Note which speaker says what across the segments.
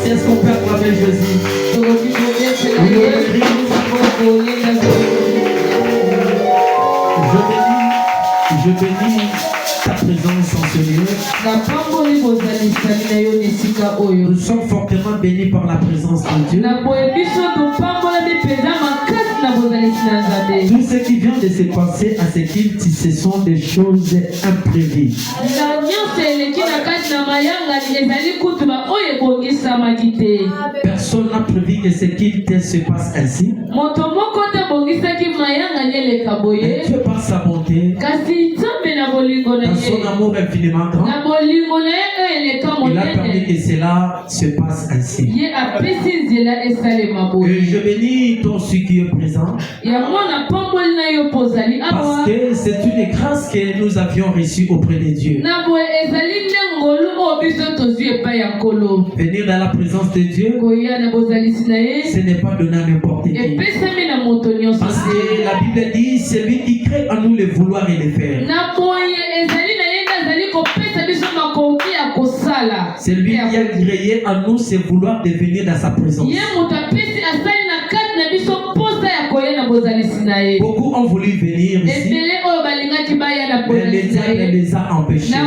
Speaker 1: Est-ce qu'on peut acclamer Jésus? Je bénis ta présence en ce lieu. Nous sommes fortement bénis par la présence de Dieu. Tout ce qui vient de se passer à ce qu'il dit, ce sont des choses imprévues. Personne n'a prévu que ce qu'il dit se passe ainsi. Et Dieu par sa bonté, dans son amour infiniment grand, il a permis que cela se passe ainsi. Et je bénis ton ce qui est présent, parce que c'est une grâce que nous avions reçue auprès de Dieu. Venir dans la présence de Dieu, ce n'est pas donner à n'importe qui. Parce que la Bible dit, c'est lui qui crée en nous le vouloir et le faire. C'est lui qui a créé en nous ce vouloir de venir dans sa présence. Beaucoup ont voulu venir ici, mais le diable les a empêchés. De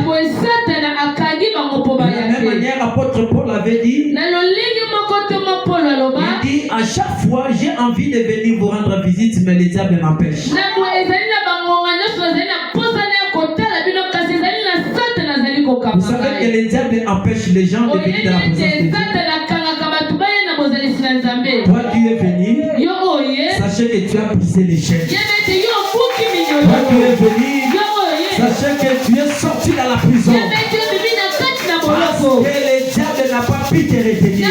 Speaker 1: la même manière, l'apôtre Paul avait dit, il dit, à chaque fois j'ai envie de venir vous rendre visite, mais le diable m'empêche. Vous savez que le diable empêche les gens de venir dans la présence de Dieu. Toi qui es venu, sachez que tu as brisé les chaînes. Toi qui es venu, sachez que tu es sorti dans la prison. Parce que le diable n'a pas pu te retenir.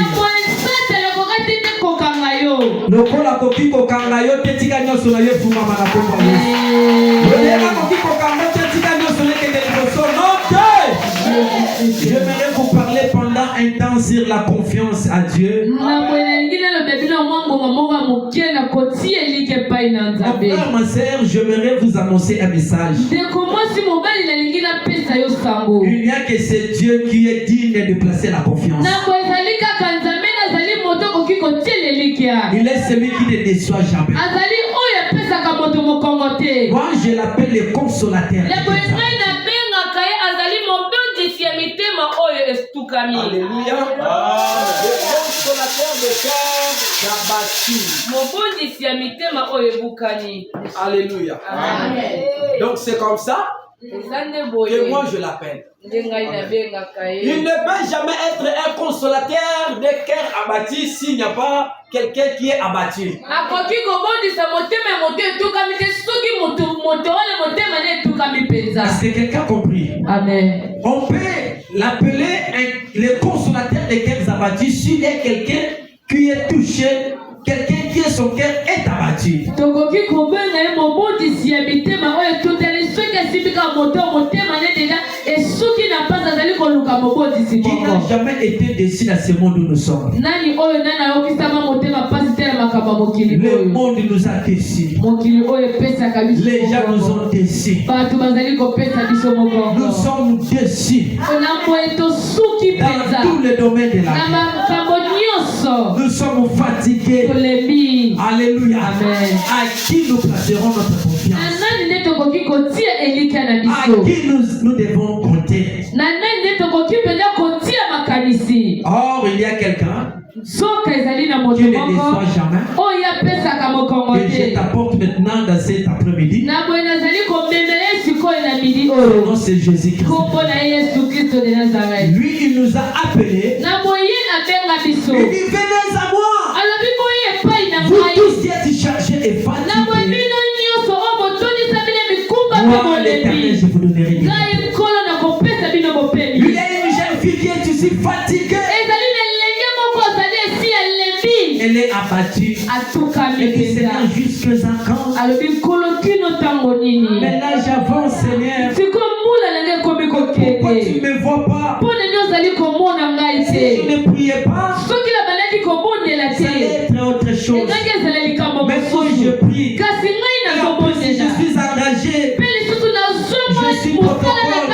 Speaker 1: Lokola koki kokanga yo tetika nyoso na yo fuma na komba yo. Lokola koki kokanga tetika nyoso na kende liboso no. J'aimerais vous parler pendant un temps sur la confiance à Dieu. Frère, ma sœur, j'aimerais vous annoncer un message. Il n'y a que ce Dieu qui est digne de placer la confiance. Il est celui qui ne déçoit jamais. Moi, je l'appelle le consolateur. Alléluia. Le consolateur de cœur abattu. Alléluia. Donc c'est comme ça que moi je l'appelle. Il ne peut jamais être un consolateur de cœur abattu s'il n'y a pas quelqu'un qui est abattu. Est-ce que quelqu'un a compris? Amen. On peut l'appeler le consolateur de cœurs abattus s'il y a quelqu'un qui est touché, quelqu'un qui est son cœur est abattu. Qui n'a jamais été déçu dans ce monde où nous sommes. Le monde nous a déçus. Les gens nous ont déçus. Nous sommes déçus dans tous les domaines de la vie. Nous sommes fatigués. Alléluia. Amen. À qui nous placerons notre confiance? À qui nous devons compter? Or, il y a quelqu'un qui ne déçoit jamais. Et je t'apporte maintenant dans cet après-midi. Son nom c'est Jésus-Christ. Lui, il nous a appelés. Il dit, venez à moi. Vous tous qui êtes chargés et fatigués, moi, l'Éternel, je vous donnerai du repos. Il y a une jeune fille qui est ici fatiguée. Elle est abattue. Et qui s'est là jusqu'à quand? Mais là, j'avance, Seigneur. Pourquoi tu ne me vois pas? Si tu ne priais pas, choses. Mais quand je prie, et en plus, si je suis engagé, je suis protocole,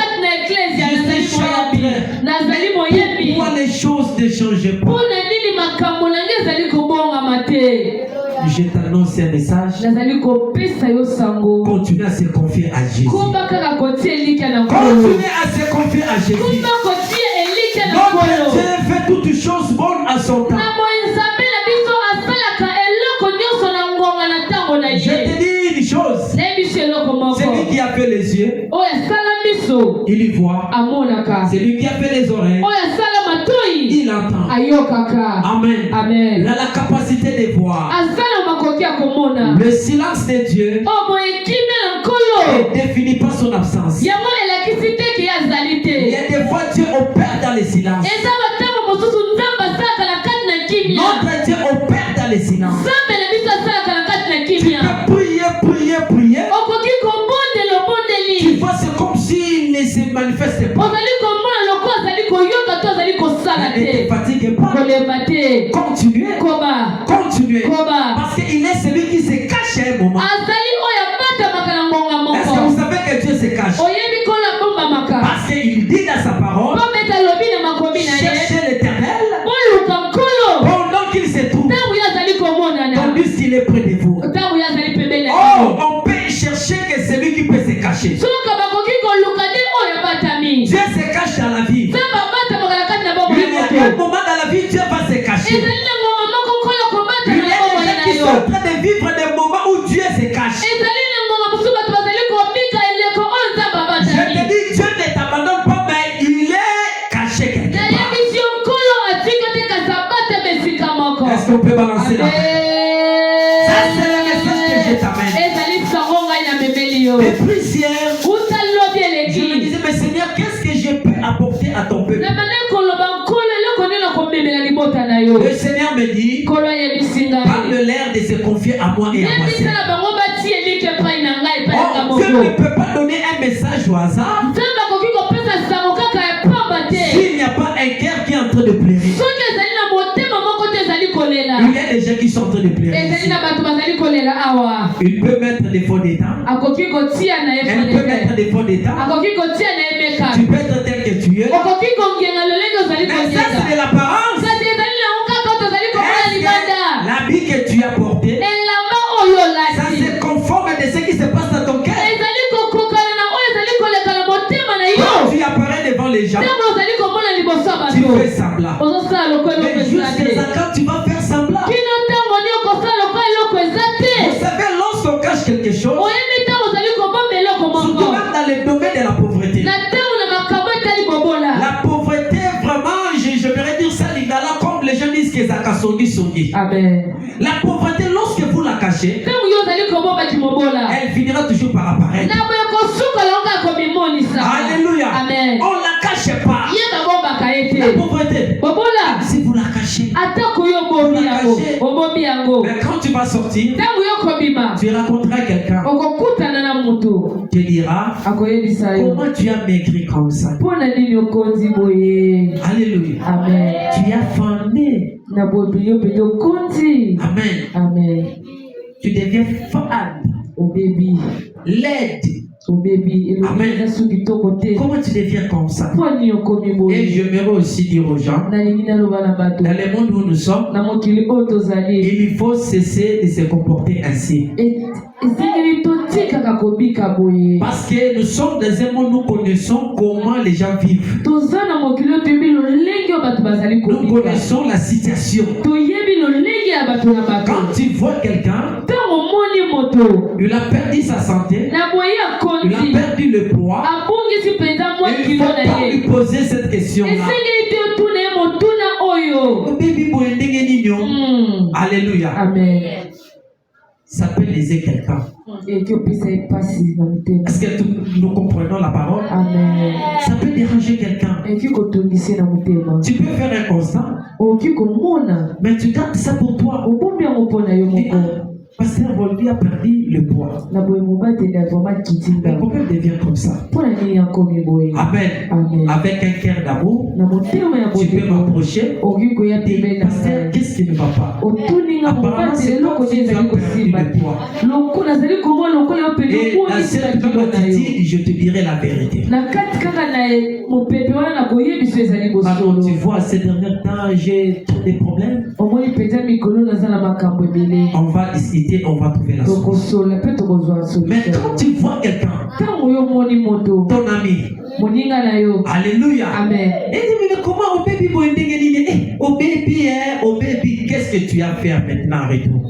Speaker 1: je suis chambre. Pourquoi les choses ne changent pas? Je t'annonce un message. Continue à se confier à Jésus. Continue à se confier à Jésus. Notre Dieu fait toutes choses bonnes à son temps. Je te dis une chose. Celui qui a fait les yeux, il y voit. Celui qui a fait les oreilles, il entend. Amen. Il a la capacité de voir. Le silence de Dieu ne définit pas son absence. Il y a des fois Dieu opère dans le silence. Notre Dieu opère dans le silence. Tu peux prier. Tu vois, c'est comme s'il ne se manifeste pas. Ne te fatigue pas. Continuez. Parce qu'il est celui qui se cache à un moment. Est-ce que vous savez que Dieu se cache? Parce qu'il dit dans sa parole, cherchez l'Éternel pendant qu'il se trouve, tandis qu'il est près de vous. Oh, on peut chercher que celui qui peut se cacher. Dieu se cache dans la vie. Il y a un moment dans la vie, Dieu va se cacher. Il y a des gens qui sont en train de vivre des moments où Dieu se cache. Je te dis, Dieu ne t'abandonne pas, mais il est caché quelque part. Est-ce qu'on peut balancer là? Ça, c'est le message que je t'amène. Des prières. Je me disais, mais Seigneur, qu'est-ce que je peux apporter à ton peuple? Le Seigneur me dit, parle-leur de se confier à moi et à moi seul. Oh, Dieu ne peut pas donner un message au hasard s'il n'y a pas un cœur qui est en train de pleurer. Il y a des gens qui sont en train de pleurer. Il peut mettre des faux d'état. Elle peut mettre des faux d'état. Tu peux être tel que tu es. Mais ça, c'est de l'apparence. L'habit que tu as porté, ça se conforme de ce qui se passe dans ton cœur. Quand tu apparais devant les gens, tu fais semblant. Mais jusqu'à quand tu vas faire semblant? Vous savez, lorsqu'on cache quelque chose, surtout même dans le domaine de la pauvreté. La pauvreté, vraiment, je vais dire ça, l'igala, comme les gens disent que ça songi. Amen. La pauvreté, lorsque vous la cachez, elle finira toujours par apparaître. Alléluia. Amen. On la cache pas. La pauvreté, si vous la cachez, mais quand tu vas sortir, tu rencontreras quelqu'un qui dira, comment tu as maigri comme ça? Alléluia. Amen. Tu as fané. Amen. Amen. Tu deviens fade. Laide. Amen. Comment tu deviens comme ça? Et j'aimerais aussi dire aux gens, dans le monde où nous sommes, il faut cesser de se comporter ainsi. Parce que nous sommes dans un monde où nous connaissons comment les gens vivent. Nous connaissons la situation. Quand tu vois quelqu'un, il a perdu sa santé, il a perdu le poids, il ne faut pas lui poser cette question-là. Alléluia. Amen. Ça peut léser quelqu'un. Est-ce que nous comprenons la parole? Amen. Ça peut déranger quelqu'un. Tu peux faire un constat, mais tu gardes ça pour toi. Pasteur Volvi a perdu le poids. Mais pourquoi il devient comme ça? Amen. Amen. Avec un cœur d'amour, tu peux m'approcher. Pasteur, qu'est-ce qui ne va pas? Apparemment, c'est comme si tu as perdu le poids. Et la seule quand tu dis, je te dirai la vérité. Quand tu vois, ces derniers temps, j'ai trop de problèmes. On va discuter, on va trouver la solution. Mais quand tu vois quelqu'un, ton ami, alléluia. Amen. Et tu me dis comment au baby, au baby, qu'est-ce que tu as fait maintenant avec nous?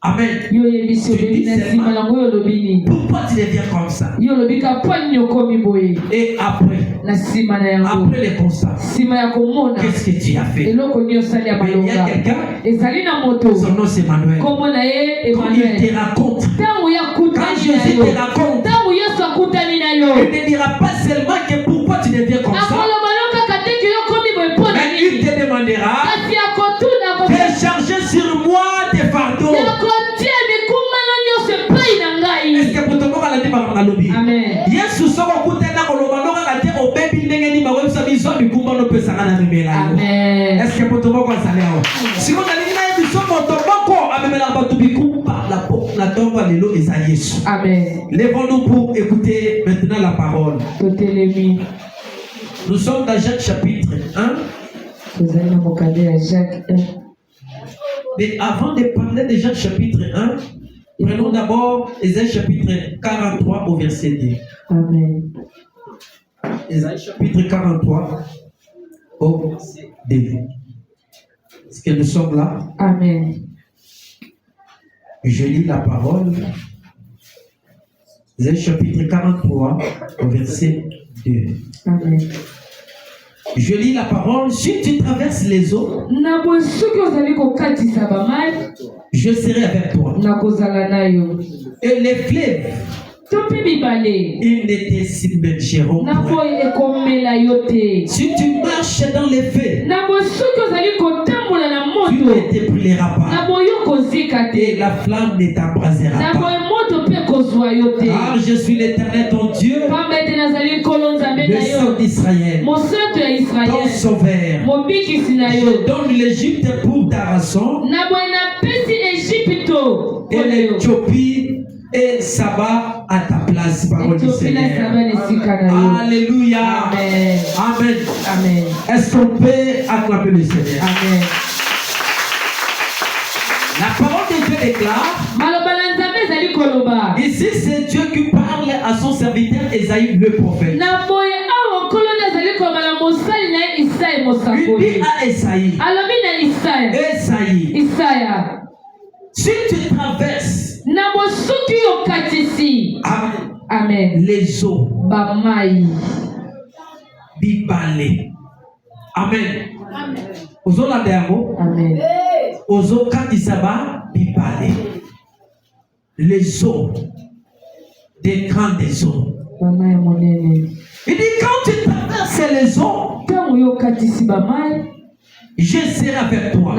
Speaker 1: Amen. Tu dis seulement, pourquoi tu deviens comme ça? Et après les constats, qu'est-ce que tu as fait? Mais il y a quelqu'un, son nom c'est Emmanuel. Quand il te raconte, quand Jésus te raconte, il ne dira pas seulement que pourquoi tu deviens comme ça, mais il te demandera de charger sur moi tes fardeaux. Est-ce que pour te voir la démarche dans le lobby? Yes, nous sommes au bout d'un an, on va dire au baby n'engagez pas, vous savez, ils ont du coup, on peut s'arrêter à la Amen. Est-ce que pour te voir quoi ça l'est? Si vous allez dire, nous sommes au tombeau, avec la batubikou, la tombe à l'élo et ça Jésus. Amen. Lèvons-nous pour écouter maintenant la parole. Nous sommes dans Jacques chapitre 1. Mais avant de parler de Jacques chapitre 1, prenons d'abord Ésaïe chapitre 43 au verset 2. Amen. Ésaïe chapitre 43 au verset 2. Est-ce que nous sommes là? Amen. Je lis la parole. Ésaïe chapitre 43 au verset 2. Amen. Je lis la parole. Si tu traverses les eaux, je serai avec toi. Et les fleuves, ils ne te submergeront point. Si tu marches dans les feux, tu ne te brûleras pas. Et la flamme ne t'embrasera pas. Car je suis l'Éternel ton Dieu, le Saint d'Israël, ton sauveur. Je donne l'Égypte pour ta rançon, et l'Éthiopie et Saba à ta place, parole du Seigneur. Alléluia. Amen. Amen. Amen. Est-ce qu'on peut acclamer le Seigneur? Amen. La parole de Dieu déclare. Ici, c'est Dieu qui parle à son serviteur Esaïe le prophète. Il dit à Esaïe, si tu traverses Amen. Les eaux, Bibalé. Amen. Aux eaux la Amen. Aux eaux Katisaba, Bibalé. Les eaux, des grandes eaux. Il dit quand tu traverses les eaux, je serai avec toi.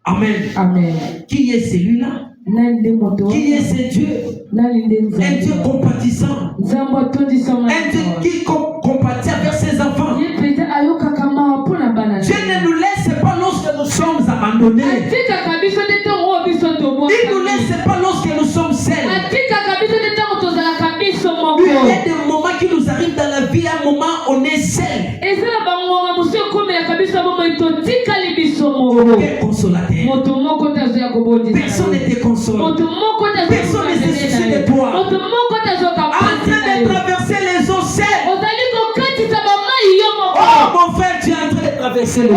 Speaker 1: Amen. Amen. Qui est celui-là? Qui est ce Dieu? Un Dieu compatissant. Un Dieu qui compatit avec ses enfants. Dieu ne nous laisse pas lorsque nous sommes abandonnés. Il ne nous laisse pas lorsque nous sommes seuls. Il y a des moments qui nous arrivent dans la vie, un moment on est seul. Aucun consolateur. Personne ne te console. Personne ne se soucie de toi. En train de traverser les eaux seul. Oh mon frère, tu es en train de traverser les eaux.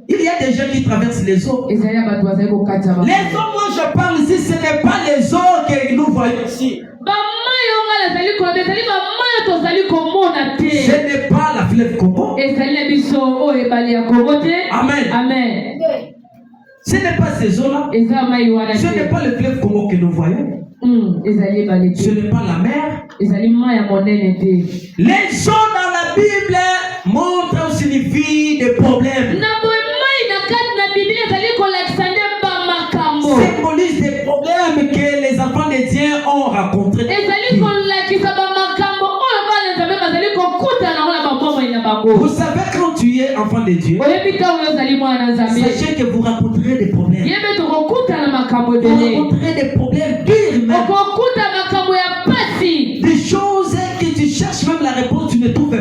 Speaker 1: Il y a des gens qui traversent les eaux. Les eaux, moi je parle ici, ce n'est pas les eaux que nous voyons ici. Ce n'est pas la fleuve Congo. Amen. Amen. Ce n'est pas ces eaux-là. Ce n'est pas le fleuve Congo que nous voyons. Ce n'est pas la mer. Les eaux dans la Bible montrent ou signifient des problèmes. Symbolise des problèmes que les enfants de Dieu ont rencontrés. Vous savez, savez, quand tu es enfant de Dieu, sachez que vous rencontrerez des problèmes. Vous rencontrerez des problèmes durs même. Des choses que tu cherches même la réponse, tu ne trouves pas.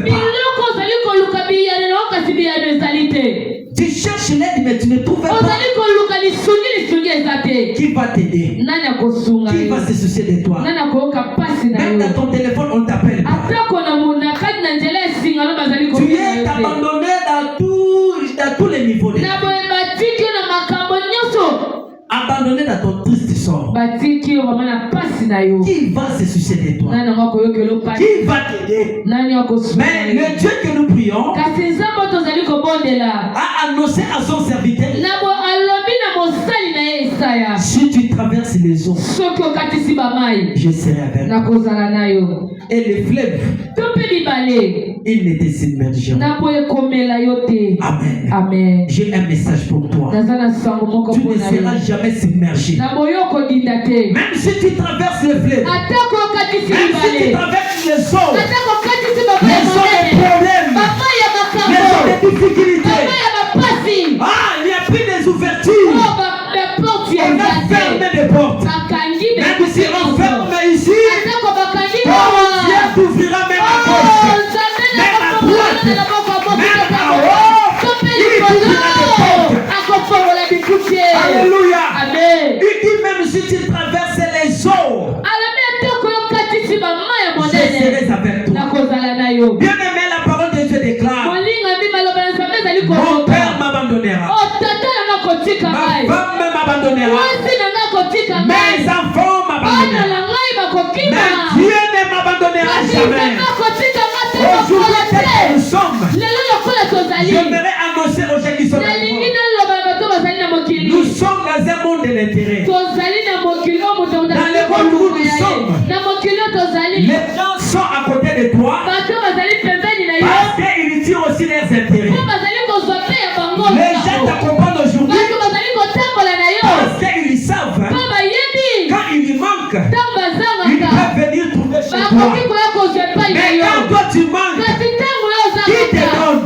Speaker 1: Tu cherches l'aide mais tu ne trouves pas. Qui va t'aider? Qui va se soucier de toi? Même dans ton téléphone, on t'appelle pas. Tu es abandonné dans tous les niveaux de la vie. Abandonné dans ton triste sort. Qui va se soucier de toi? Qui va t'aider? Mais le Dieu que nous prions a annoncé à son serviteur: si tu traverses les eaux, je serai avec toi. Et les fleuves, ils ne te submergeront. Amen. Amen. J'ai un message pour toi. Tu ne seras jamais submergé. Même si tu traverses les fleuves, même si tu traverses les eaux, les problèmes, les difficultés, il n'y a plus des ouvertures. On a fermé des portes. Même si on ferme ici, Dieu t'ouvrira même à gauche, même à droite, même à haut. Il t'ouvrira des portes. Alléluia. Amen. Il dit même si tu traverses les eaux, je serai avec toi. Bien aimé, la parole de Dieu déclare: mon père m'abandonnera, ma femme m'abandonnera, mes enfants m'abandonneront, mais Dieu ne m'abandonnera jamais. Aujourd'hui, nous sommes, j'aimerais annoncer aux gens qui sont là. Nous sommes dans un monde de l'intérêt. Dans le monde où nous sommes, les gens sont à côté de toi parce qu'ils tirent aussi leurs intérêts. Les gens t'accompagnent aujourd'hui parce qu'ils savent quand il lui manque, ils peuvent venir trouver chez toi. Mais quand toi tu manques, qui te donne?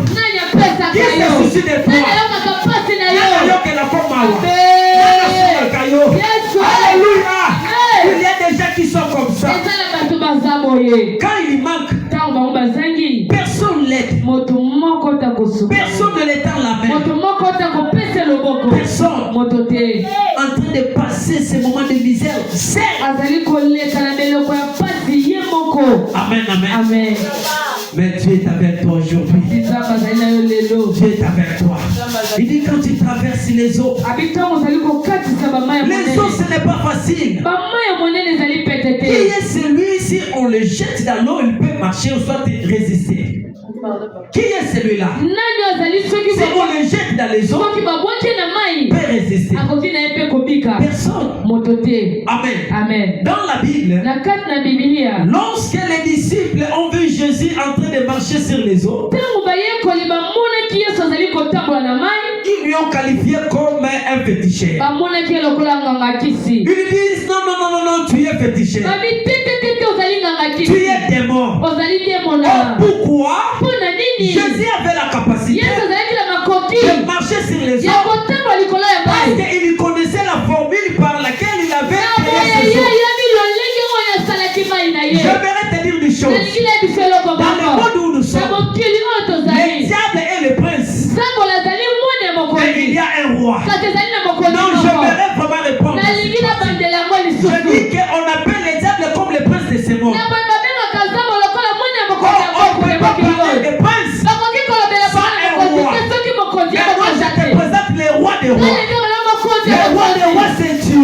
Speaker 1: Qui se soucie de toi? Alléluia. Il y a des gens qui sont comme ça. Quand il manque, personne l'aide. Personne ne l'étend la main. Personne en train de passer ces moments de misère. Amen, amen. Amen. Mais Dieu est avec toi aujourd'hui. Dieu est avec toi. Il dit quand tu traverses les eaux, les eaux ce n'est pas facile. Qui est celui, si on le jette dans l'eau, il peut marcher ou soit résister? Qui est celui-là? Si on le jette dans les eaux, il peut résister. Personne. Amen. Amen. Dans la Bible, lorsque les disciples ont vu Jésus en train de marcher sur les eaux, ils lui ont qualifié comme un féticheur. Ils lui disent non, tu es féticheur. Tu es démon. Pourquoi? Jésus avait la capacité de marcher sur les eaux parce qu'il connaissait la formule par laquelle il avait créé ces eaux. J'aimerais te dire une chose. Dans le monde où nous sommes, les diables et les princes, mais il y a un roi. Non, j'aimerais vraiment répondre. Je dis qu'on appelle les diables comme les princes de ce monde. On ne peut pas parler des princes sans un roi. Mais moi je te présente les rois des rois. Le roi des rois c'est Dieu.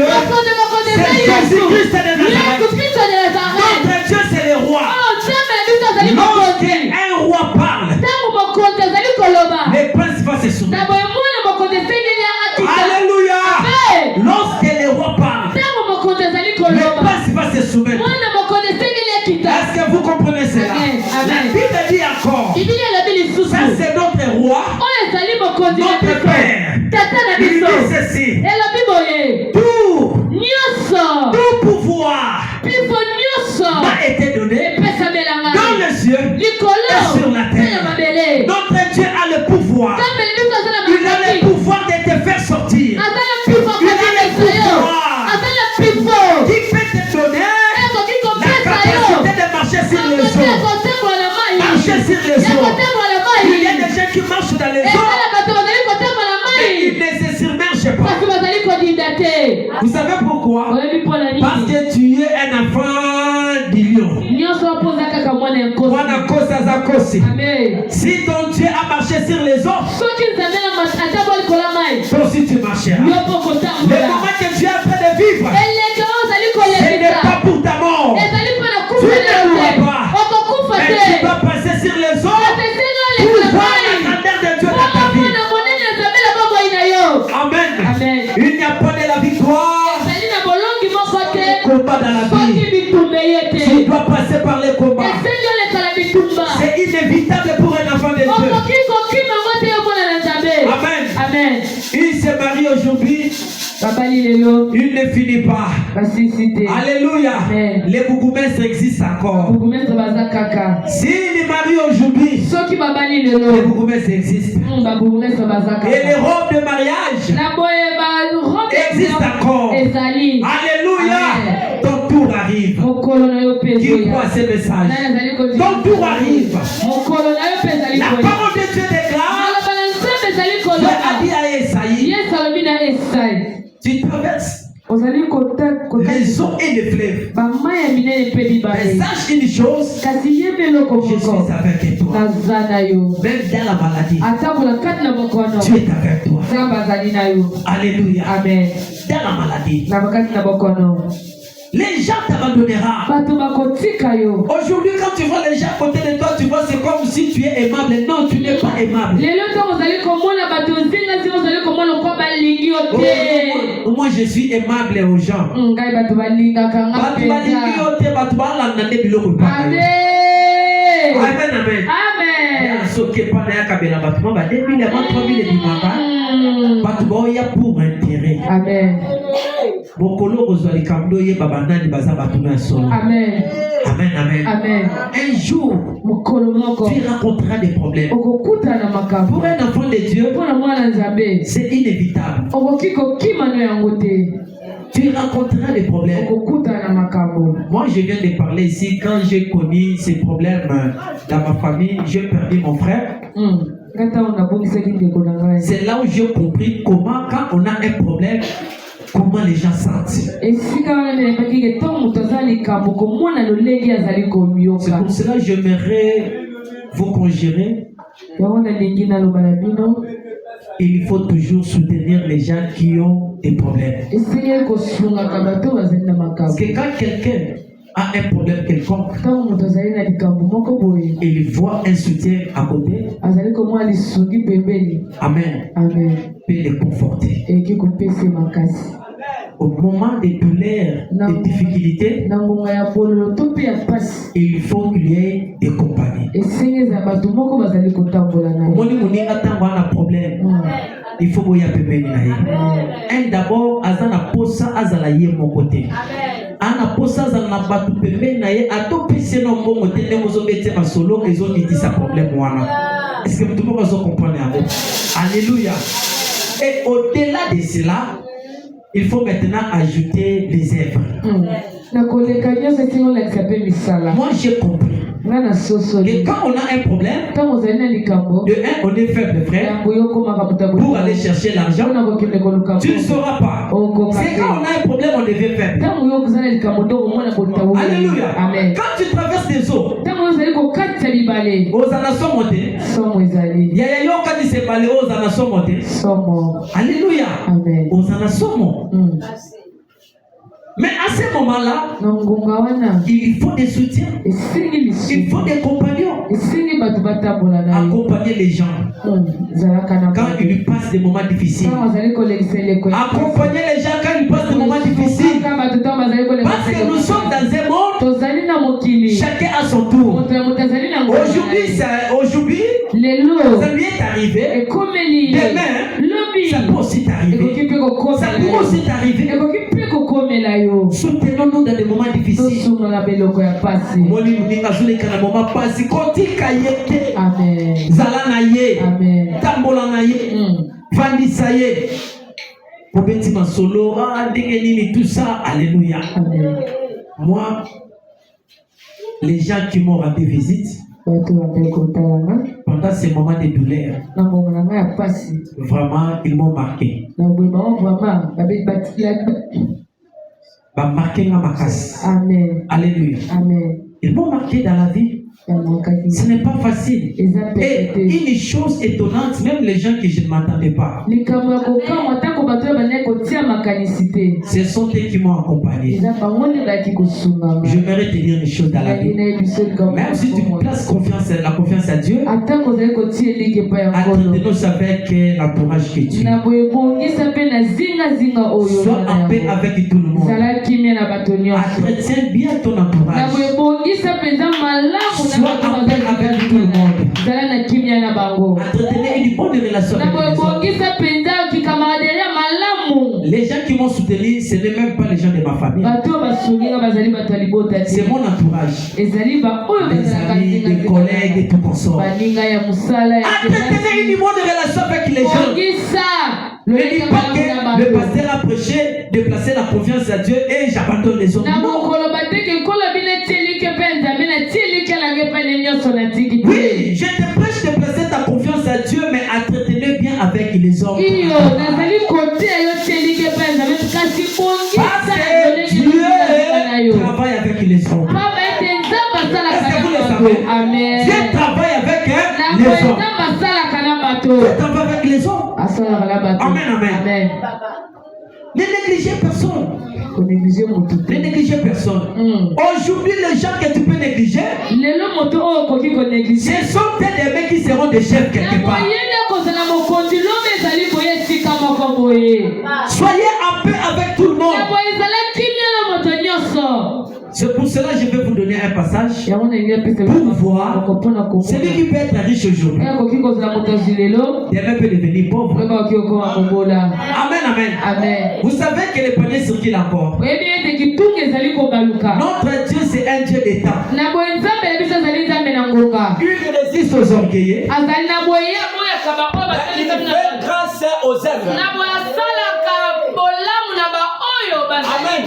Speaker 1: C'est Jésus-Christ de Nazareth. Notre Dieu c'est le roi. Lorsqu'un roi parle, les princes vont se soumettre. Alléluia. Lorsque le roi parle, les princes vont se soumettre. Est-ce que vous comprenez cela? La Bible dit encore, ça c'est notre roi, notre père. Il dit ceci: tout pouvoir m'a été donné dans les cieux et sur la terre. Notre Dieu toi. Il a le pouvoir de te faire sortir. Il a le pouvoir qui peut te donner la capacité de marcher sur les eaux. Marcher sur les eaux. Il y a des gens qui marchent dans les eaux, mais ils ne se submergent pas. Vous savez pourquoi? Parce que tu es un enfant du lion. Si ton Dieu a marché sur les eaux, toi aussi tu marcheras. Le moment que tu es en train de vivre, ce n'est pas pour ta mort. Tu ne mourras pas, mais tu vas passer sur les eaux pour voir la grandeur de Dieu dans ta vie. Amen. Il n'y a pas de la victoire. Combat dans la vie. Tu dois passer par les combats. C'est inévitable pour un enfant de Dieu. Amen. Il se marie aujourd'hui. Il ne finit pas. Alléluia. Les bougumestres existent encore. S'il marie aujourd'hui, les bougumestres existent. Et les robes de mariage existent encore. Alléluia. Ton tour arrive. Qui croit ces messages? Ton tour arrive. La parole de Dieu déclare. Dieu a dit à Esaïe, tu traverses les eaux et les fleuves. Mais sache une chose, je suis avec toi. Même dans la maladie, tu es avec toi. Alléluia.
Speaker 2: Amen.
Speaker 1: Dans la maladie, les gens t'abandonneront. Aujourd'hui, quand tu vois les gens à côté de toi, tu vois c'est comme si tu es aimable. Non, tu n'es pas aimable. Moi, je suis aimable aux gens. Amen. Pour intérêt.
Speaker 2: Amen.
Speaker 1: Amen. Un jour, tu rencontreras des problèmes. Pour un enfant de Dieu, c'est inévitable. Tu rencontreras des problèmes. Moi, je viens de parler ici. Quand j'ai connu ces problèmes dans ma famille, j'ai perdu mon frère. C'est là où j'ai compris comment, quand on a un problème, comment les gens sentent. C'est pour cela que j'aimerais vous conjurer. Il faut toujours soutenir les gens qui ont des problèmes. Parce que quand quelqu'un a un problème quelconque, il voit un soutien à côté. Amen. Peut les conforter. Au moment des douleurs, des difficultés, il faut qu'il y ait des compagnies. Il faut que un d'abord, azana posa azala yé mon côté. Ana posa azana batu pembe na yé atopi seno mon côté ne mozo bete ma solo et zo dit sa problème wana. Est-ce que tout le monde comprend? Alléluia. Et au-delà de cela, il faut maintenant ajouter les œuvres. Moi j'ai compris que quand on a un problème, de un, on est faible, frère. Pour aller chercher l'argent, tu ne sauras pas. C'est quand on a un problème, on devient faible. Alléluia.
Speaker 2: Amen.
Speaker 1: Quand tu traverses des eaux, aux anations montées, Yaya yo quand il s'est balé aux anations montées. Alléluia.
Speaker 2: Amen.
Speaker 1: Aux anations montées. Mais à ce moment-là, il faut des soutiens, il faut des compagnons. Accompagner les gens quand ils passent des moments difficiles. Accompagner les gens quand ils passent des moments difficiles. Parce que nous sommes dans un monde, chacun à son tour. Aujourd'hui, ça lui est arrivé. Demain, ça peut aussi t'arriver. Ça peut aussi t'arriver. Soutenons-nous dans des moments difficiles.
Speaker 2: Amen.
Speaker 1: Zalanaye.
Speaker 2: Amen.
Speaker 1: Tambolanaye. Vandisaye. Pobeti masolo. Tout ça. Alléluia.
Speaker 2: Amen.
Speaker 1: Moi, les gens qui m'ont rendu visite pendant ces moments de douleur, vraiment, ils m'ont marqué.
Speaker 2: Amen.
Speaker 1: Alléluia.
Speaker 2: Amen.
Speaker 1: Ils m'ont marqué dans la vie. Ce n'est pas facile. Et une chose étonnante, même les gens que je ne m'attendais pas, ce sont eux qui m'ont accompagné. J'aimerais te dire une chose dans la vie. Même si tu places la confiance à Dieu, entretenons avec l'entourage que tu es. Sois en paix avec tout le monde. Entretiens bien ton entourage. Sois en paix avec tout le monde. Entretenez une bonne relation avec les gens qui m'ont soutenu, ce n'est même pas les gens de ma famille. C'est mon entourage. Les amis, les collègues et tout consort. Entretenez une bonne relation avec les gens. Ne dis pas que le pasteur a prêché de placer la confiance à Dieu et j'abandonne les autres. Oui, je te prêche de placer ta confiance à Dieu, mais entretenez bien avec les autres. Parce que Dieu travaille avec les autres. Est-ce que vous le savez? Dieu travaille avec les autres. Dieu travaille avec les autres. Amen, amen. Ne négligez personne. Ne négligez personne. Aujourd'hui, les gens que tu peux négliger, ce sont des mecs qui seront des chefs quelque part. Soyez en paix avec tout le monde. C'est pour cela que je vais vous donner un passage pour voir celui qui peut être riche aujourd'hui demain peut devenir pauvre. Amen, amen. Vous savez que les paniers circulent encore. Notre Dieu, c'est un Dieu d'État. Il résiste aux orgueilleux. Il fait grâce aux œuvres. Amen.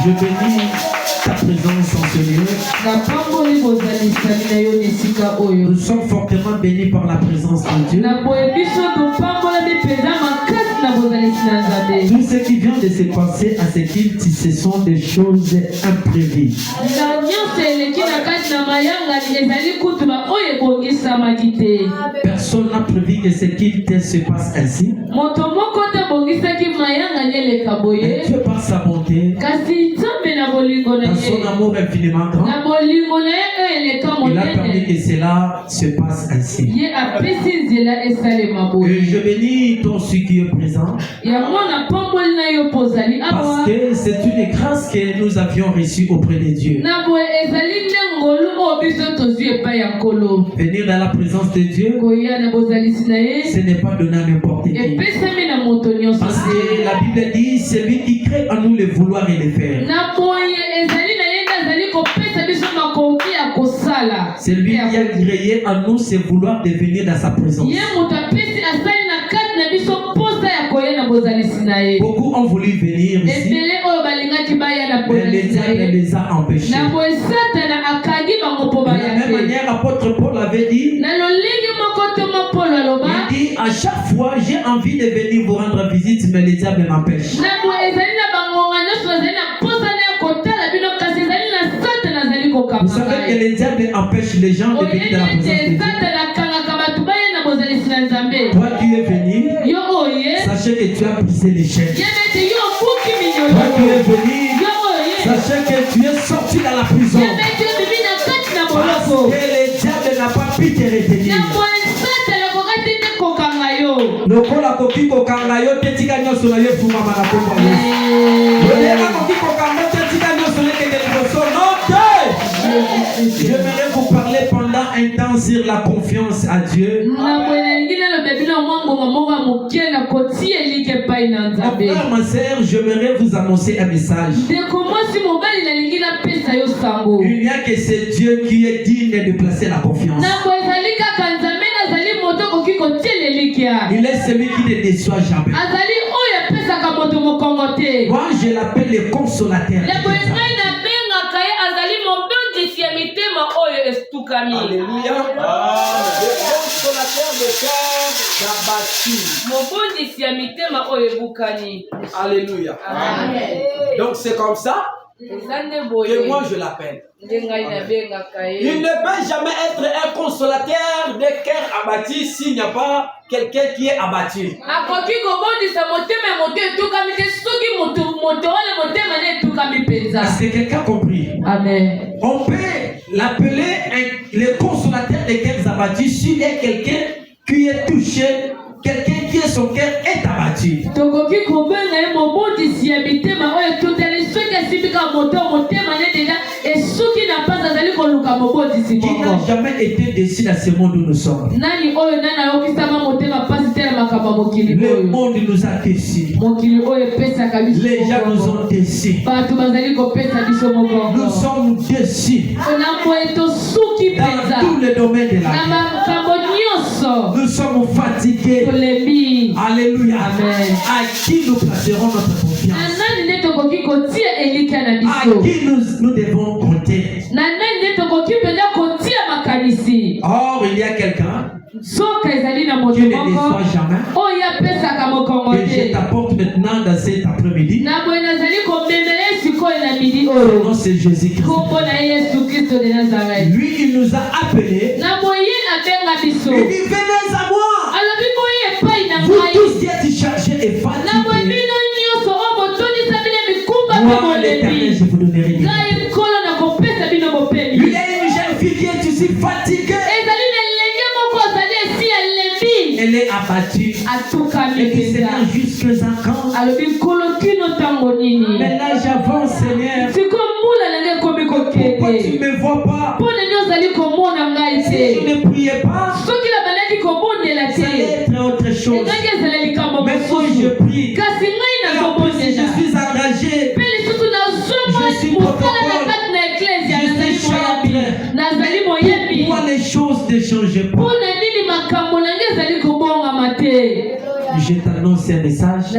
Speaker 1: Je bénis ta présence en ce lieu. Nous sommes fortement bénis par la présence de Dieu. Tout ce qui vient de se passer à cette île, ce sont des choses imprévues. Personne n'a prévu que cette île se passe ainsi. Mais Dieu par sa bonté, dans son amour infiniment grand, il a permis que cela se passe ainsi. Et je bénis ton ce qui est présent, parce que c'est une grâce que nous avions reçue auprès de Dieu. Venir dans la présence de Dieu, ce n'est pas donner à n'importe qui. Parce que la Bible dit, c'est lui qui crée en nous le vouloir et le faire. C'est lui qui a créé en nous ce vouloir de venir dans sa présence. Beaucoup ont voulu venir ici, mais le diable les a empêchés. De la même manière, l'apôtre Paul avait dit, il dit, à chaque fois j'ai envie de venir vous rendre visite, mais le diable m'empêche. Vous savez que le diable empêche les gens de venir dans la présence de Dieu. Toi qui es venu, sachez que tu as brisé les chaînes. Toi qui es venu, sachez que tu es sorti dans la prison. Parce que le diable n'a pas pu te retenir. Lokola koki kokanga yo tetika nyoso na yo fuma mana komba Yesu. Lokola koki kokanga tetika nyoso na kende liboso note. J'aimerais vous parler pendant un temps sur la confiance à Dieu. Mon frère, ma sœur, j'aimerais vous annoncer un message. Il n'y a que ce Dieu qui est digne de placer la confiance. Il est celui qui ne déçoit jamais. Moi, je l'appelle le consolateur. Alléluia. Le consolateur de cœur abattu. Alléluia. Donc c'est comme ça que moi je l'appelle. Il ne peut jamais être un consolateur de cœur abattu s'il n'y a pas quelqu'un qui est abattu. Est-ce que quelqu'un a compris? Amen. On peut l'appeler le consolateur de cœurs abattus s'il y a quelqu'un qui est touché, quelqu'un qui est son cœur est abattu. Qui n'a jamais été déçu dans ce monde où nous sommes. Le monde nous a déçus. Les gens nous ont déçus. Nous sommes déçus dans tous les domaines de la vie. Nous sommes fatigués. Alléluia. Amen. À qui nous placerons notre confiance? À qui nous devons compter? Or, il y a quelqu'un qui ne déçoit jamais. Que je t'apporte maintenant dans cet après-midi. Son nom c'est Jésus-Christ. Lui, il nous a appelés. Il dit, venez à moi. Vous tous qui êtes chargés et fatigués, moi l'Éternel, je vous donnerai du repos. Il y a une jeune fille qui est aussi fatiguée. Elle est abattue. Et que c'est là jusqu'à quand? Mais là j'avance, Seigneur. Pourquoi tu ne me vois pas? Si je ne priais pas, ça allait être autre chose. Mais quand je prie, et en plus je suis engagé, je suis protocole, je suis chanteur. Pourquoi les choses ne changent pas? Je t'annonce un message.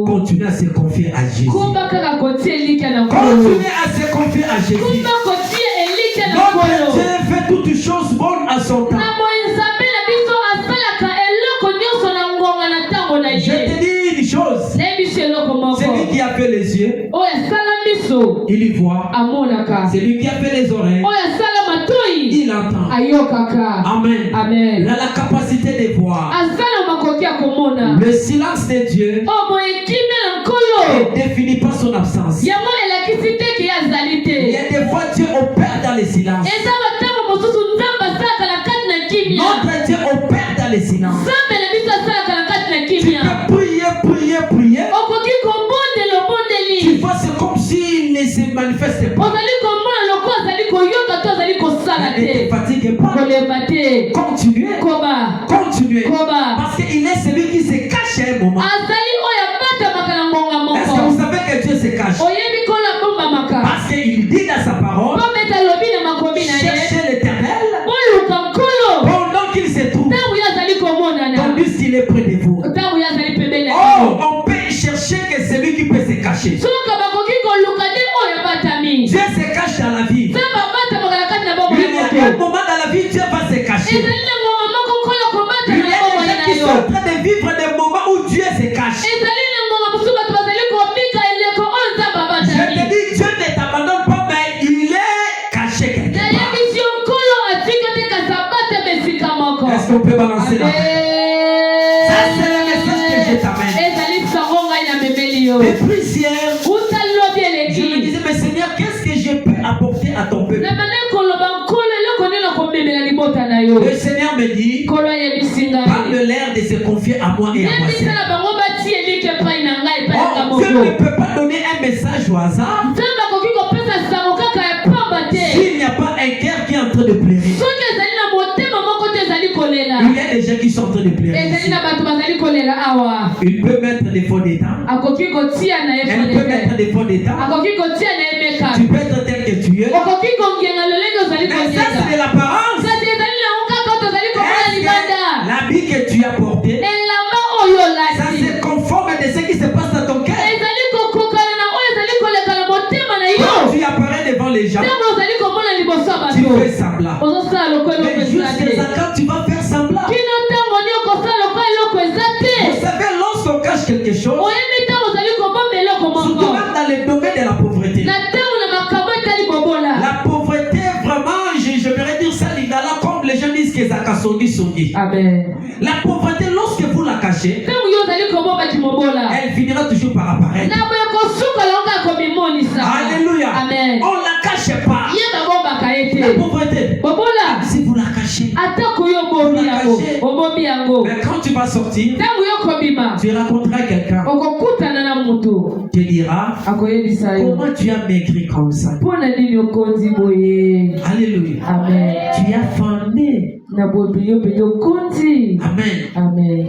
Speaker 1: Continue à se confier à Jésus. Continue à se confié à Jésus.
Speaker 2: kumba kotie elike na
Speaker 1: Notre
Speaker 2: kolo
Speaker 1: Dieu fait toutes choses bonnes à son temps.
Speaker 2: na moinzabe na biso asalaka eloko nyonso na ngonga na ntango na
Speaker 1: Je
Speaker 2: ye
Speaker 1: te dis une chose.
Speaker 2: nayebi biso eloko moko
Speaker 1: Celui qui a fait les yeux,
Speaker 2: oyo asala miso
Speaker 1: il y voit.
Speaker 2: amonaka
Speaker 1: Celui qui a fait les oreilles,
Speaker 2: oyo asala matoi
Speaker 1: il entend.
Speaker 2: ayokaka
Speaker 1: Amen.
Speaker 2: amen
Speaker 1: Il a la capacité de voir.
Speaker 2: asala makoki ya komona
Speaker 1: Le silence de Dieu
Speaker 2: oyo moekime na nkolo
Speaker 1: ne définit pas son absence.
Speaker 2: yango elakisi te ke azali
Speaker 1: Il y
Speaker 2: te
Speaker 1: a des fois Dieu opère dans le silence.
Speaker 2: eza batango mosusu nzambe asalaka na kati na kimia
Speaker 1: Notre Dieu opère dans le silence.
Speaker 2: nzambe na biso asalaka na kati na
Speaker 1: Tu
Speaker 2: kimia
Speaker 1: peux prier, prier, prier.
Speaker 2: okoki kobondela
Speaker 1: Tu
Speaker 2: obondeli
Speaker 1: vois, c'est comme s'il ne se manifeste pas.
Speaker 2: ozali komona loko azali koyoka to azali kosala
Speaker 1: Ne te
Speaker 2: te
Speaker 1: fatigue pas.
Speaker 2: koleba te
Speaker 1: Continuez.
Speaker 2: koba
Speaker 1: Continuez.
Speaker 2: koba
Speaker 1: Parce qu'il est celui qui se cache à un moment.
Speaker 2: azali oyo abatamaka na ngonga
Speaker 1: Est-ce que
Speaker 2: moko
Speaker 1: vous savez que Dieu se cache?
Speaker 2: oyebi kolo abombamaka
Speaker 1: Parce qu'il dit dans sa parole,
Speaker 2: pombe talobi na makomi na ye
Speaker 1: cherchez l'éternel
Speaker 2: boluka nkolo
Speaker 1: pendant qu'il se trouve,
Speaker 2: ntango ye azali komonana
Speaker 1: tandis qu'il est près de vous.
Speaker 2: ntango ye azali pembeni na
Speaker 1: Oh,
Speaker 2: bino
Speaker 1: on peut chercher que celui qui peut se cacher.
Speaker 2: soka bakoki koluka nde oyo abatami
Speaker 1: Dieu se cache dans la vie.
Speaker 2: nzambe abatamaka na kati na bomoi
Speaker 1: Il y a
Speaker 2: moto
Speaker 1: un moment dans la vie, Dieu va se cacher.
Speaker 2: ezali na ngoma moko nkolo kobata
Speaker 1: Il y
Speaker 2: na
Speaker 1: a
Speaker 2: bomoi
Speaker 1: des gens
Speaker 2: na
Speaker 1: qui sont
Speaker 2: yo
Speaker 1: en train de vivre des moments où Dieu se cache.
Speaker 2: ezali na ngoma mosusu bato bazali komika eleko oyo nzambe
Speaker 1: Je te
Speaker 2: abatami
Speaker 1: dis, Dieu ne t'abandonne pas, mais il est caché quelque part.
Speaker 2: nayebisi yo nkolo atika te kasi abatama esika moko
Speaker 1: Est-ce qu'on peut balancer là? Ça,
Speaker 2: Amen.
Speaker 1: c'est le message que je t'amène.
Speaker 2: ezali sango ngai na memeli yo
Speaker 1: Des prières,
Speaker 2: uta lobi
Speaker 1: je me
Speaker 2: eleki
Speaker 1: disais, mais Seigneur, qu'est-ce que je peux apporter à ton peuple?
Speaker 2: na banda koloba nkolo eloko nini nakomemela libota na yo
Speaker 1: Le Seigneur me dit,
Speaker 2: nkolo ayebisi ngai
Speaker 1: parle l'air de se confier à moi et à moi seul.
Speaker 2: yebisala bango bati eliki epai na ngai epai na
Speaker 1: Oh, Dieu ne
Speaker 2: moko
Speaker 1: peut pas donner un message au hasard
Speaker 2: nzambe akoki kopesa sango kaka ya pamba te
Speaker 1: s'il n'y a pas un cœur qui est en train de pleurer.
Speaker 2: soki ezali na motema moko te ezali kolela
Speaker 1: Il y a des gens qui sont en train de pleurer.
Speaker 2: ezali na bato bazali kolela awa
Speaker 1: Il peut mettre des faux d'état.
Speaker 2: akoki kotia na ye
Speaker 1: Elle peut mettre
Speaker 2: fodete
Speaker 1: des faux d'état.
Speaker 2: akoki kotia na ye
Speaker 1: Tu
Speaker 2: meka
Speaker 1: peux être tel que tu es.
Speaker 2: okoki kongenga lolenge ozali
Speaker 1: Mais ça, c'est de
Speaker 2: kongenga
Speaker 1: l'apparence.
Speaker 2: kasi ezali nango kaka oyo tozali komona
Speaker 1: Est-ce
Speaker 2: libanda
Speaker 1: que l'habit que tu as porté,
Speaker 2: elamba oyo
Speaker 1: ça
Speaker 2: olati
Speaker 1: se conforme de ce qui se passe dans ton cœur?
Speaker 2: ezali kokokana na oyo ezali koleka na motema na
Speaker 1: Quand
Speaker 2: yo
Speaker 1: tu apparais devant les gens,
Speaker 2: ntango ozali komona liboso ya
Speaker 1: tu
Speaker 2: bato
Speaker 1: fais semblant.
Speaker 2: ozosala loko eloko
Speaker 1: Mais
Speaker 2: ezala te
Speaker 1: jusqu'à quand tu vas faire semblant?
Speaker 2: kino ntango ni okosala loko eloko eza
Speaker 1: Vous
Speaker 2: te
Speaker 1: savez, lorsqu'on cache quelque chose,
Speaker 2: oyebi ntango ozali kobomba eloko
Speaker 1: surtout
Speaker 2: moko
Speaker 1: même dans le domaine de la pauvreté.
Speaker 2: na ntango na makambo etali bobola
Speaker 1: La pauvreté, vraiment, je vais dire ça, lingala, comme les gens disent que ça songi songi.
Speaker 2: amen
Speaker 1: La pauvreté, lorsque vous la cachez,
Speaker 2: ntango yo ozali kobombaki mobola
Speaker 1: elle finira toujours par apparaître.
Speaker 2: na boye kosuka longo ya komimonisa
Speaker 1: Alléluia.
Speaker 2: amen
Speaker 1: On ne la cache pas.
Speaker 2: ye babombaka ye
Speaker 1: La
Speaker 2: te
Speaker 1: pauvreté,
Speaker 2: bobola
Speaker 1: si vous la cachez,
Speaker 2: atako yo obombi yango obombi yango
Speaker 1: mais quand tu vas sortir,
Speaker 2: ntango yo kobima
Speaker 1: tu rencontreras quelqu'un
Speaker 2: okokutana na mutu
Speaker 1: qui te dira,
Speaker 2: akoyebisa yo
Speaker 1: comment tu as maigri comme ça?
Speaker 2: mpo na nini okonzi boye
Speaker 1: Alléluia.
Speaker 2: amen
Speaker 1: Tu as fendé.
Speaker 2: na bobi yo mpenza okonzi
Speaker 1: Amen.
Speaker 2: amen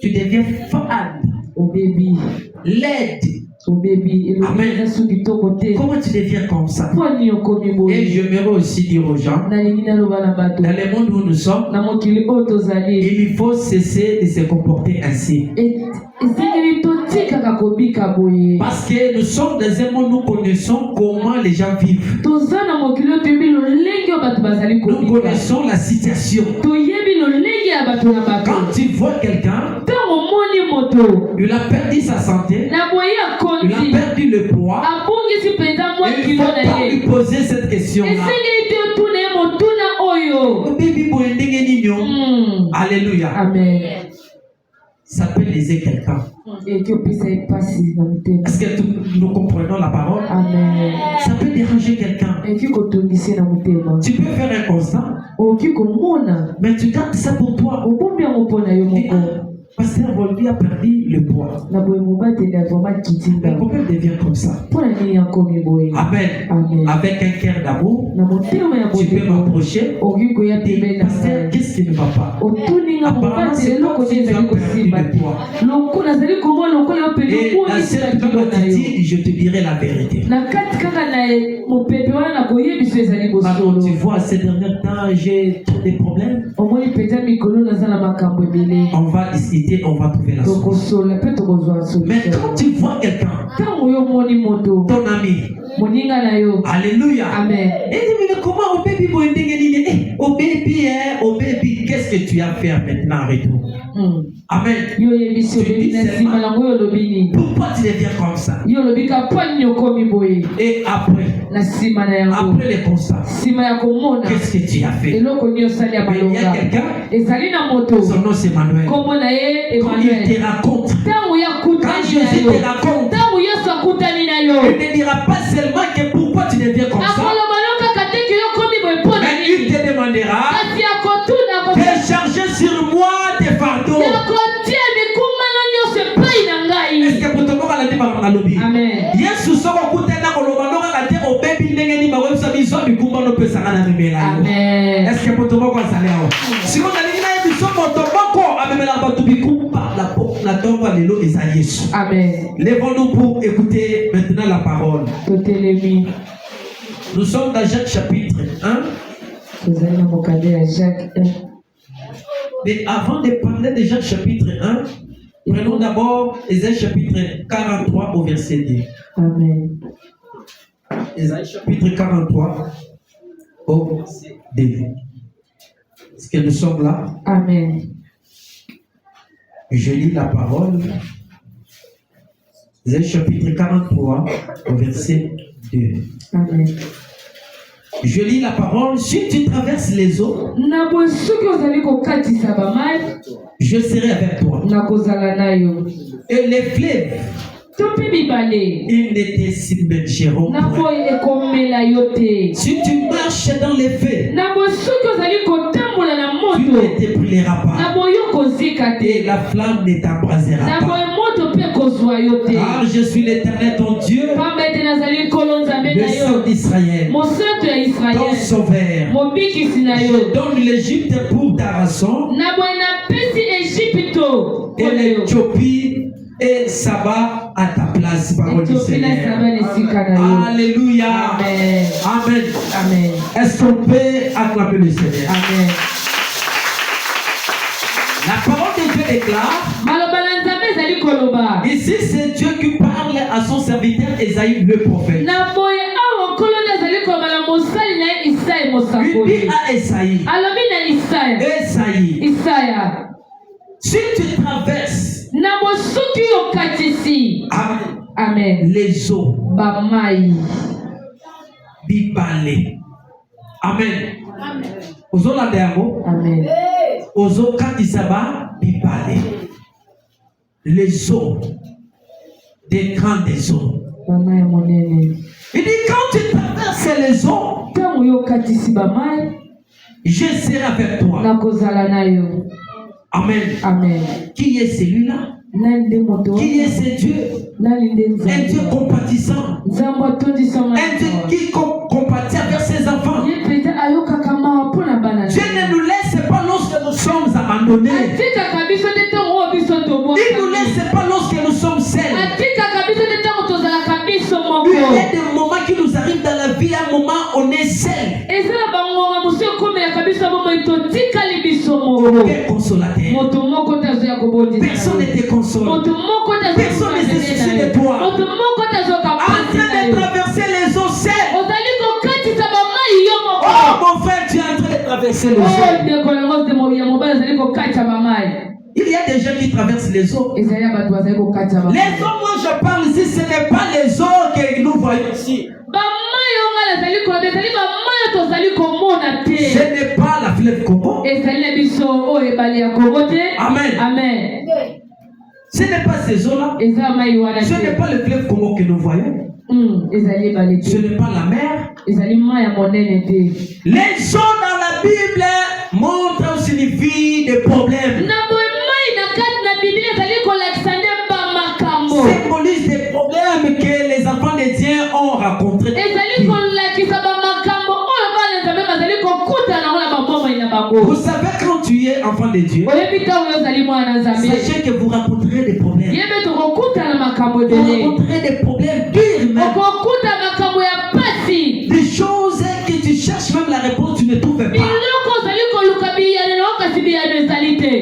Speaker 1: Tu deviens fade,
Speaker 2: obebi
Speaker 1: laide.
Speaker 2: obebi
Speaker 1: Amen.
Speaker 2: elobina suki toko te
Speaker 1: Comment tu deviens comme ça?
Speaker 2: mpo nini okomi
Speaker 1: Et
Speaker 2: boye
Speaker 1: j'aimerais aussi dire aux gens,
Speaker 2: nalingi naloba na bato
Speaker 1: dans le monde où nous sommes,
Speaker 2: na mokili oyo tozali
Speaker 1: il faut cesser de se comporter ainsi.
Speaker 2: esengeli totikaka kobika boye
Speaker 1: Parce que nous sommes dans un monde où nous connaissons comment les gens vivent.
Speaker 2: toza na mokili oyo toyebi lolenge oyo bato bazali
Speaker 1: Nous
Speaker 2: kobika
Speaker 1: connaissons la situation.
Speaker 2: toyebi lolenge ya bato na bato
Speaker 1: Quand tu vois quelqu'un,
Speaker 2: ntango omoni moto
Speaker 1: il a perdu sa santé,
Speaker 2: na boye
Speaker 1: il a
Speaker 2: akonzi
Speaker 1: perdu le poids,
Speaker 2: abongisi mpenza mwa
Speaker 1: il ne
Speaker 2: kilo
Speaker 1: faut
Speaker 2: na
Speaker 1: pas lui
Speaker 2: ye
Speaker 1: poser cette question-là.
Speaker 2: esengeli te otuna ye motuna oyo
Speaker 1: Baby boy, ndenge nini? Alléluia.
Speaker 2: amen
Speaker 1: Ça peut léser quelqu'un.
Speaker 2: eki opesa ye pasi na motema
Speaker 1: Est-ce que nous comprenons la parole?
Speaker 2: amen
Speaker 1: Ça peut déranger quelqu'un.
Speaker 2: eki kotungisi na motema
Speaker 1: Tu peux faire un constat,
Speaker 2: okoki komona
Speaker 1: mais tu gardes ça pour toi.
Speaker 2: obombi yango mpo na yo
Speaker 1: Et,
Speaker 2: moko
Speaker 1: Pasteur Volvi a perdu le poids.
Speaker 2: na boye mobateli avoma kitinda
Speaker 1: Mais comment il devient comme ça?
Speaker 2: mpo na nini akomi boye
Speaker 1: Amen.
Speaker 2: amen
Speaker 1: Avec un cœur d'amour,
Speaker 2: na motema ya
Speaker 1: tu peux
Speaker 2: boye
Speaker 1: m'approcher.
Speaker 2: okoki koya pembeni na
Speaker 1: Pasteur,
Speaker 2: ngai
Speaker 1: qu'est-ce qui ne va pas?
Speaker 2: otuninga
Speaker 1: Apparemment,
Speaker 2: mobateli
Speaker 1: c'est
Speaker 2: eloko
Speaker 1: comme si
Speaker 2: nde
Speaker 1: tu as
Speaker 2: ezali
Speaker 1: perdu
Speaker 2: kosimba
Speaker 1: le
Speaker 2: te
Speaker 1: poids.
Speaker 2: lokola nazali komona lokola yo pene
Speaker 1: Et dans
Speaker 2: omonisika
Speaker 1: cette
Speaker 2: kilo na yo
Speaker 1: attitude, je te dirai la vérité.
Speaker 2: na kati kaka na mopepe wana nakoyebiso ezali
Speaker 1: Pardon,
Speaker 2: bosolo
Speaker 1: tu vois, ces derniers temps, j'ai trop de problèmes.
Speaker 2: omoni mpenza mikolo naza na makambo ebele
Speaker 1: On va discuter, on va trouver la solution.
Speaker 2: tokosola mpe tokozwa
Speaker 1: Mais
Speaker 2: solution
Speaker 1: quand tu vois quelqu'un,
Speaker 2: ntango yo omoni moto
Speaker 1: ton ami,
Speaker 2: moninga na yo.
Speaker 1: Alléluia.
Speaker 2: Amen.
Speaker 1: Et dit, mais comment au baby, au baby, qu'est-ce que tu as fait maintenant avec nous? Amen.
Speaker 2: Yo yebisi obebi na sima na ngoyo lobini.
Speaker 1: Pourquoi tu deviens comme ça?
Speaker 2: Yo lobika poni yokomi boye.
Speaker 1: Et après,
Speaker 2: Na sima na yango.
Speaker 1: après les constats,
Speaker 2: Sima ya komona.
Speaker 1: qu'est-ce que tu as fait?
Speaker 2: Eloko nyosali ya
Speaker 1: Mais il y a
Speaker 2: malonga.
Speaker 1: quelqu'un,
Speaker 2: Ezali na moto.
Speaker 1: son nom c'est Emmanuel.
Speaker 2: Kombo na ye
Speaker 1: Quand il
Speaker 2: Emmanuel.
Speaker 1: te raconte,
Speaker 2: Tangu ya
Speaker 1: quand
Speaker 2: kutani na
Speaker 1: Jésus
Speaker 2: yo.
Speaker 1: te raconte,
Speaker 2: Tangu Yesu akutani na yo.
Speaker 1: il ne dira pas seulement que pourquoi tu deviens comme ça,
Speaker 2: Akolo maloka kateki yo komi boye pona
Speaker 1: mais il
Speaker 2: nini.
Speaker 1: te demandera
Speaker 2: Kasi akotuna
Speaker 1: de charger sur moi tes fardeaux.
Speaker 2: yakotia mikumano nyonso epai na
Speaker 1: Est-ce
Speaker 2: ngai.
Speaker 1: que pour te voir la démarche dans lobby?
Speaker 2: Amen.
Speaker 1: Yesu soko kutena koloba noka kate obebi ndenge ni bawebisa biso bikumba no pesa ngana memela yo.
Speaker 2: Amen.
Speaker 1: Est-ce que pour te voir quoi ça leo? Si on a dit na biso moto boko amemela batu bikumba la tombe lelo eza Yesu.
Speaker 2: Amen.
Speaker 1: Lèvons-nous pour écouter maintenant la parole.
Speaker 2: Totelemi.
Speaker 1: Nous sommes dans Jacques chapitre 1.
Speaker 2: Tozali na mokande ya Jacques 1.
Speaker 1: Mais avant de parler de Jacques chapitre 1, prenons d'abord Ésaïe chapitre 43 au verset 2.
Speaker 2: Amen.
Speaker 1: Ésaïe chapitre 43 au verset 2. Est-ce que nous sommes là?
Speaker 2: Amen.
Speaker 1: Je lis la parole. Ésaïe chapitre 43 au verset 2.
Speaker 2: Amen.
Speaker 1: Je lis la parole. Si tu traverses les eaux,
Speaker 2: Na boye soki ozali kokatisa bamai,
Speaker 1: je serai avec toi.
Speaker 2: nakozala na yo.
Speaker 1: Et les fleuves,
Speaker 2: To mpe bibale,
Speaker 1: ils ne te submergeront
Speaker 2: na
Speaker 1: point.
Speaker 2: boye ekomela yo te.
Speaker 1: Si tu marches dans les feux,
Speaker 2: Na boye soki ozali kotambola na
Speaker 1: tu
Speaker 2: moto,
Speaker 1: ne te brûleras
Speaker 2: na
Speaker 1: pas.
Speaker 2: boye okozika
Speaker 1: Et
Speaker 2: te.
Speaker 1: la flamme ne t'embrasera
Speaker 2: Na
Speaker 1: pas.
Speaker 2: boye moto mpe kozwa yo te.
Speaker 1: Car je suis l'Éternel ton Dieu,
Speaker 2: Pamba ete nazali nkolo nzambe
Speaker 1: le
Speaker 2: na
Speaker 1: Saint
Speaker 2: yo,
Speaker 1: d'Israël,
Speaker 2: mosantu ya
Speaker 1: ton
Speaker 2: Israele,
Speaker 1: sauveur.
Speaker 2: mobikisi na
Speaker 1: Je
Speaker 2: yo.
Speaker 1: donne l'Égypte pour ta rançon,
Speaker 2: Na boye napesi Ejipito
Speaker 1: et
Speaker 2: mpona yo.
Speaker 1: l'Éthiopie et Saba à ta place, parole du
Speaker 2: Ethiopie na
Speaker 1: Seigneur.
Speaker 2: Saba na esika na yo.
Speaker 1: Alléluia.
Speaker 2: Amen.
Speaker 1: Amen.
Speaker 2: Amen.
Speaker 1: Est-ce qu'on peut acclamer le Seigneur?
Speaker 2: Amen.
Speaker 1: La parole de Dieu déclare,
Speaker 2: Maloba na Nzambe ezali koloba.
Speaker 1: ici c'est Dieu qui parle à son serviteur Esaïe le prophète.
Speaker 2: Na boye awa nkolo nde azali koloba na mosali na ye Isaya
Speaker 1: Il dit
Speaker 2: mosakoli.
Speaker 1: à Esaïe,
Speaker 2: Alobi na Isaya.
Speaker 1: Esaïe,
Speaker 2: Isaya.
Speaker 1: si tu traverses
Speaker 2: Na bosoki okatisi. Amen.
Speaker 1: les eaux,
Speaker 2: Bamai.
Speaker 1: bibale. Amen. Ozola dermo,
Speaker 2: Amen.
Speaker 1: ozo katisaba bibale. Les eaux, des grandes eaux.
Speaker 2: Bamai monene.
Speaker 1: Il dit quand tu traverses les eaux,
Speaker 2: Tango yo katisi bamai,
Speaker 1: je serai avec toi.
Speaker 2: nakozala na yo.
Speaker 1: Amen.
Speaker 2: Amen.
Speaker 1: Qui est celui-là?
Speaker 2: Nani nde moto
Speaker 1: Qui est
Speaker 2: wana?
Speaker 1: ce Dieu?
Speaker 2: Nani nde
Speaker 1: Un Dieu
Speaker 2: Nzambe?
Speaker 1: compatissant.
Speaker 2: Nzambe atondisa
Speaker 1: Un Dieu
Speaker 2: mwana.
Speaker 1: qui compatit avec ses enfants.
Speaker 2: Ye pete ayokaka mawa mpona bana na
Speaker 1: Dieu
Speaker 2: ye.
Speaker 1: ne nous laisse pas lorsque nous sommes abandonnés.
Speaker 2: Atikaka biso te ntango oyo biso
Speaker 1: Il ne nous
Speaker 2: tobwaka.
Speaker 1: laisse pas lorsque nous sommes seuls.
Speaker 2: Atikaka biso te ntango tozalaka biso
Speaker 1: Il y
Speaker 2: moko.
Speaker 1: a des moments qui nous arrivent dans la vie, un moment on est seul.
Speaker 2: Ezala bangonga mosu ekomelaka biso bomoi totikali biso moko.
Speaker 1: Aucun consolateur.
Speaker 2: Moto moko te azoya kobondisa
Speaker 1: Personne ne
Speaker 2: yo.
Speaker 1: te console.
Speaker 2: Moto moko te azoya
Speaker 1: Personne ne se soucie de toi.
Speaker 2: moto moko te azoyoka
Speaker 1: En
Speaker 2: mpasi na
Speaker 1: train
Speaker 2: yo.
Speaker 1: de traverser les eaux seul.
Speaker 2: Ozali kokatisa bamai yo moko.
Speaker 1: Oh mon frère, tu es en train de traverser les
Speaker 2: oyo
Speaker 1: eaux.
Speaker 2: ndeko nango ya mobali azali kokatisa bamai.
Speaker 1: Il y a des gens qui traversent les eaux.
Speaker 2: ezali ya bato bazali kokatisa bamai.
Speaker 1: Les eaux, moi je parle ici, ce n'est pas les eaux que nous voyons ici.
Speaker 2: bamai oyo ngai nazali koloba ezali bamai oyo tozali komona
Speaker 1: Ce
Speaker 2: te.
Speaker 1: n'est pas la fleuve Congo.
Speaker 2: ezali na biso oyo ebale ya kongo te.
Speaker 1: Amen.
Speaker 2: Amen.
Speaker 1: Ce n'est pas ces eaux-là.
Speaker 2: eza mai wana
Speaker 1: Ce n'est
Speaker 2: te.
Speaker 1: pas le fleuve Congo que nous voyons.
Speaker 2: ezali ebale
Speaker 1: Ce
Speaker 2: te.
Speaker 1: n'est pas la mer.
Speaker 2: ezali mai ya monene te.
Speaker 1: Les eaux dans la Bible montrent ou signifient des problèmes.
Speaker 2: na boye mai na kati na biblia ezali kolakisa nde bamakambo.
Speaker 1: Symbolise des problèmes que les enfants de Dieu ont rencontrés.
Speaker 2: ezali kolakisa bamakambo oyo bana nzambe bazali kokutana nango na bambomoi na bango.
Speaker 1: Vous savez, quand tu es enfant de Dieu,
Speaker 2: oyebi ntango oyo ozali mwana na nzambe
Speaker 1: sachez que vous rencontrez des problèmes.
Speaker 2: yebe tokokutana na makambo
Speaker 1: Vous
Speaker 2: ebele.
Speaker 1: rencontrez des problèmes durs, même.
Speaker 2: okokuta makambo ya pasi.
Speaker 1: Des choses que tu cherches même la réponse, tu ne trouves pas.
Speaker 2: biloko ozali koluka biyano nango kasi biyano ezali te.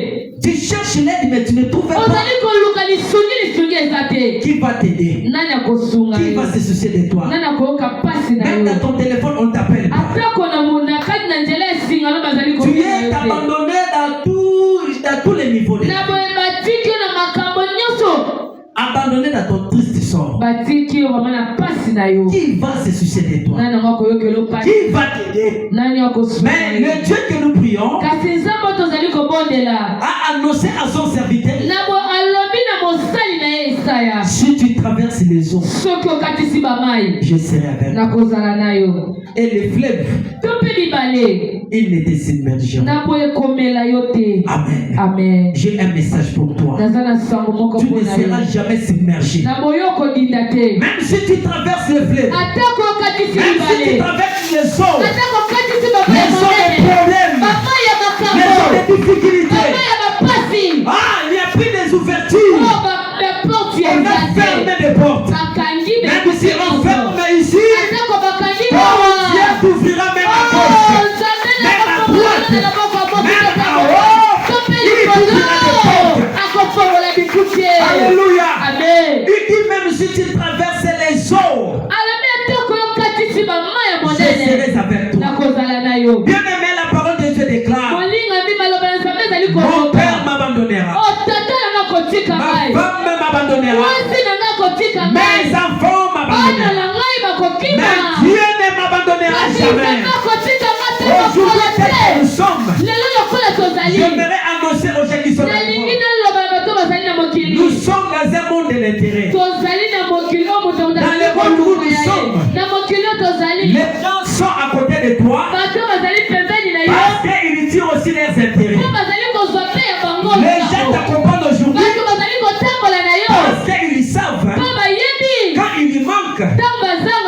Speaker 1: Tu cherches l'aide, mais tu ne trouves pas.
Speaker 2: ozali koluka lisungi eza te.
Speaker 1: Qui va t'aider?
Speaker 2: nani akosunga kolonga
Speaker 1: Qui va se soucier de toi?
Speaker 2: nana koyoka pasi na
Speaker 1: Même
Speaker 2: yo
Speaker 1: dans ton téléphone, on t'appelle pas.
Speaker 2: atako na mona kati na nzela esingana bazali
Speaker 1: Tu es abandonné dans tous les niveaux de
Speaker 2: na
Speaker 1: la vie.
Speaker 2: boye batiki yo na makambo nyonso
Speaker 1: Abandonné dans ton triste sort.
Speaker 2: batiki yo mama na pasi na yo
Speaker 1: Qui va se soucier de toi?
Speaker 2: nani yango akoyokela pasi
Speaker 1: Qui va t'aider?
Speaker 2: nani akosunga
Speaker 1: Mais le Dieu que nous prions
Speaker 2: kasi nzambe tozali kobondela
Speaker 1: a annoncé à son serviteur,
Speaker 2: na bo alobi na mosali na ye esaya
Speaker 1: si tu traverses les eaux,
Speaker 2: soki okatisi bamai
Speaker 1: je serai avec toi.
Speaker 2: nakozala na yo
Speaker 1: Et les fleuves,
Speaker 2: to mpe bibale
Speaker 1: ils ne te submergeront.
Speaker 2: na boye komela yo te
Speaker 1: Amen.
Speaker 2: amen
Speaker 1: J'ai un message pour toi.
Speaker 2: naza na sango moko
Speaker 1: Tu
Speaker 2: mpo
Speaker 1: ne
Speaker 2: na yo
Speaker 1: seras jamais submergé.
Speaker 2: na boye okodinda te
Speaker 1: Même si tu traverses les fleuves,
Speaker 2: atako okatisi
Speaker 1: même si tu
Speaker 2: bibale
Speaker 1: traverses les eaux,
Speaker 2: atako okatisi baba ya
Speaker 1: les eaux des
Speaker 2: monene
Speaker 1: problèmes,
Speaker 2: baba ya
Speaker 1: les eaux
Speaker 2: makambo
Speaker 1: des difficultés.
Speaker 2: baba ya bapasi
Speaker 1: Ah, il y a plus des ouvertures.
Speaker 2: o baporte ya
Speaker 1: On a fermé des portes.
Speaker 2: bakangi
Speaker 1: Même si on ferme ici,
Speaker 2: atako bakangi
Speaker 1: Dieu t'ouvrira même à gauche, même à droite, même à haut. Il t'ouvrira des portes.
Speaker 2: akofongola bikuke
Speaker 1: Alléluia.
Speaker 2: amen
Speaker 1: Il dit même si tu traverses les eaux,
Speaker 2: alabi atako yokatisi bama ya
Speaker 1: je
Speaker 2: monene
Speaker 1: serai avec toi.
Speaker 2: nakozala na yo
Speaker 1: Bien-aimé, la parole de Dieu déclare,
Speaker 2: molinga mbi maloba na nzambe ezali
Speaker 1: mon
Speaker 2: koloba
Speaker 1: père m'abandonnera,
Speaker 2: o tata nanga kotika
Speaker 1: ma
Speaker 2: ngai
Speaker 1: femme m'abandonnera,
Speaker 2: mwasi nanga kotika
Speaker 1: mes
Speaker 2: ngai
Speaker 1: enfants
Speaker 2: bana
Speaker 1: m'abandonneront.
Speaker 2: na ngai bakokima
Speaker 1: Mais Dieu ne m'abandonnera jamais.
Speaker 2: nanga kotika nga te
Speaker 1: Aujourd'hui,
Speaker 2: bakola
Speaker 1: tel que
Speaker 2: te
Speaker 1: nous sommes,
Speaker 2: lelo lokola tozali
Speaker 1: j'aimerais annoncer aux gens qui sont
Speaker 2: nalingi
Speaker 1: avec moi.
Speaker 2: naloba na bato bazali na mokili
Speaker 1: Nous sommes dans un monde de l'intérêt.
Speaker 2: tozali na mokili oyo moto
Speaker 1: Dans le monde où nous sommes,
Speaker 2: na mokili oyo tozali
Speaker 1: les gens sont à côté de toi
Speaker 2: bato bazali pembeni na yo
Speaker 1: parce qu'ils tirent aussi leurs intérêts.
Speaker 2: po bazali kozwa pe ya bango
Speaker 1: Les gens t'accompagnent aujourd'hui
Speaker 2: bato bazali kotambola na yo
Speaker 1: parce qu'ils savent
Speaker 2: po bayebi
Speaker 1: quand il lui manque,
Speaker 2: ntango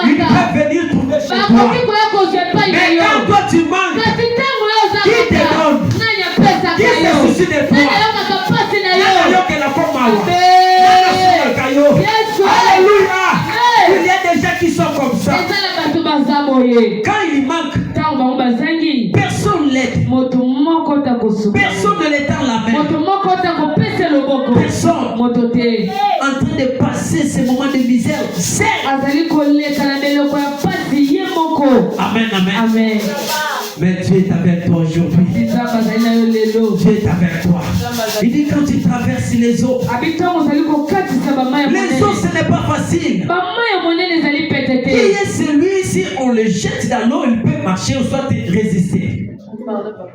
Speaker 1: ils
Speaker 2: bazangaka
Speaker 1: peuvent venir trouver chez toi.
Speaker 2: bakoki koya kozwa epai na
Speaker 1: Mais
Speaker 2: yo
Speaker 1: quand toi tu manques,
Speaker 2: kasi ntango yo
Speaker 1: Qui te
Speaker 2: ozangaka
Speaker 1: donne?
Speaker 2: nani apesaka
Speaker 1: Qui se
Speaker 2: yo
Speaker 1: soucie de toi?
Speaker 2: nani ayokaka pasi na yo
Speaker 1: Nayokela komawa.
Speaker 2: Amen. Yesu.
Speaker 1: Alléluia.
Speaker 2: Amen.
Speaker 1: Il y a des gens qui sont comme ça.
Speaker 2: eza na bato baza boye
Speaker 1: Quand il manque,
Speaker 2: ntango bango bazangi
Speaker 1: personne l'aide.
Speaker 2: moto moko ta kosuka
Speaker 1: Personne ne l'étend la main.
Speaker 2: moto moko ta kopesa loboko
Speaker 1: Personne
Speaker 2: moto te
Speaker 1: en train de passer ces moments de misère. C'est.
Speaker 2: azali koleka na beloko ya pasi ye moko
Speaker 1: Amen, amen.
Speaker 2: amen
Speaker 1: Mais Dieu est avec toi aujourd'hui.
Speaker 2: nzambe azali na yo lelo
Speaker 1: Dieu est avec toi. Il dit quand tu traverses les eaux.
Speaker 2: abi ntango ozali kokatisa bama ya
Speaker 1: Les eaux,
Speaker 2: monene
Speaker 1: ce n'est pas facile.
Speaker 2: bama ya monene ezali pete
Speaker 1: Qui
Speaker 2: te
Speaker 1: est celui, si on le jette dans l'eau, il peut marcher ou soit résister.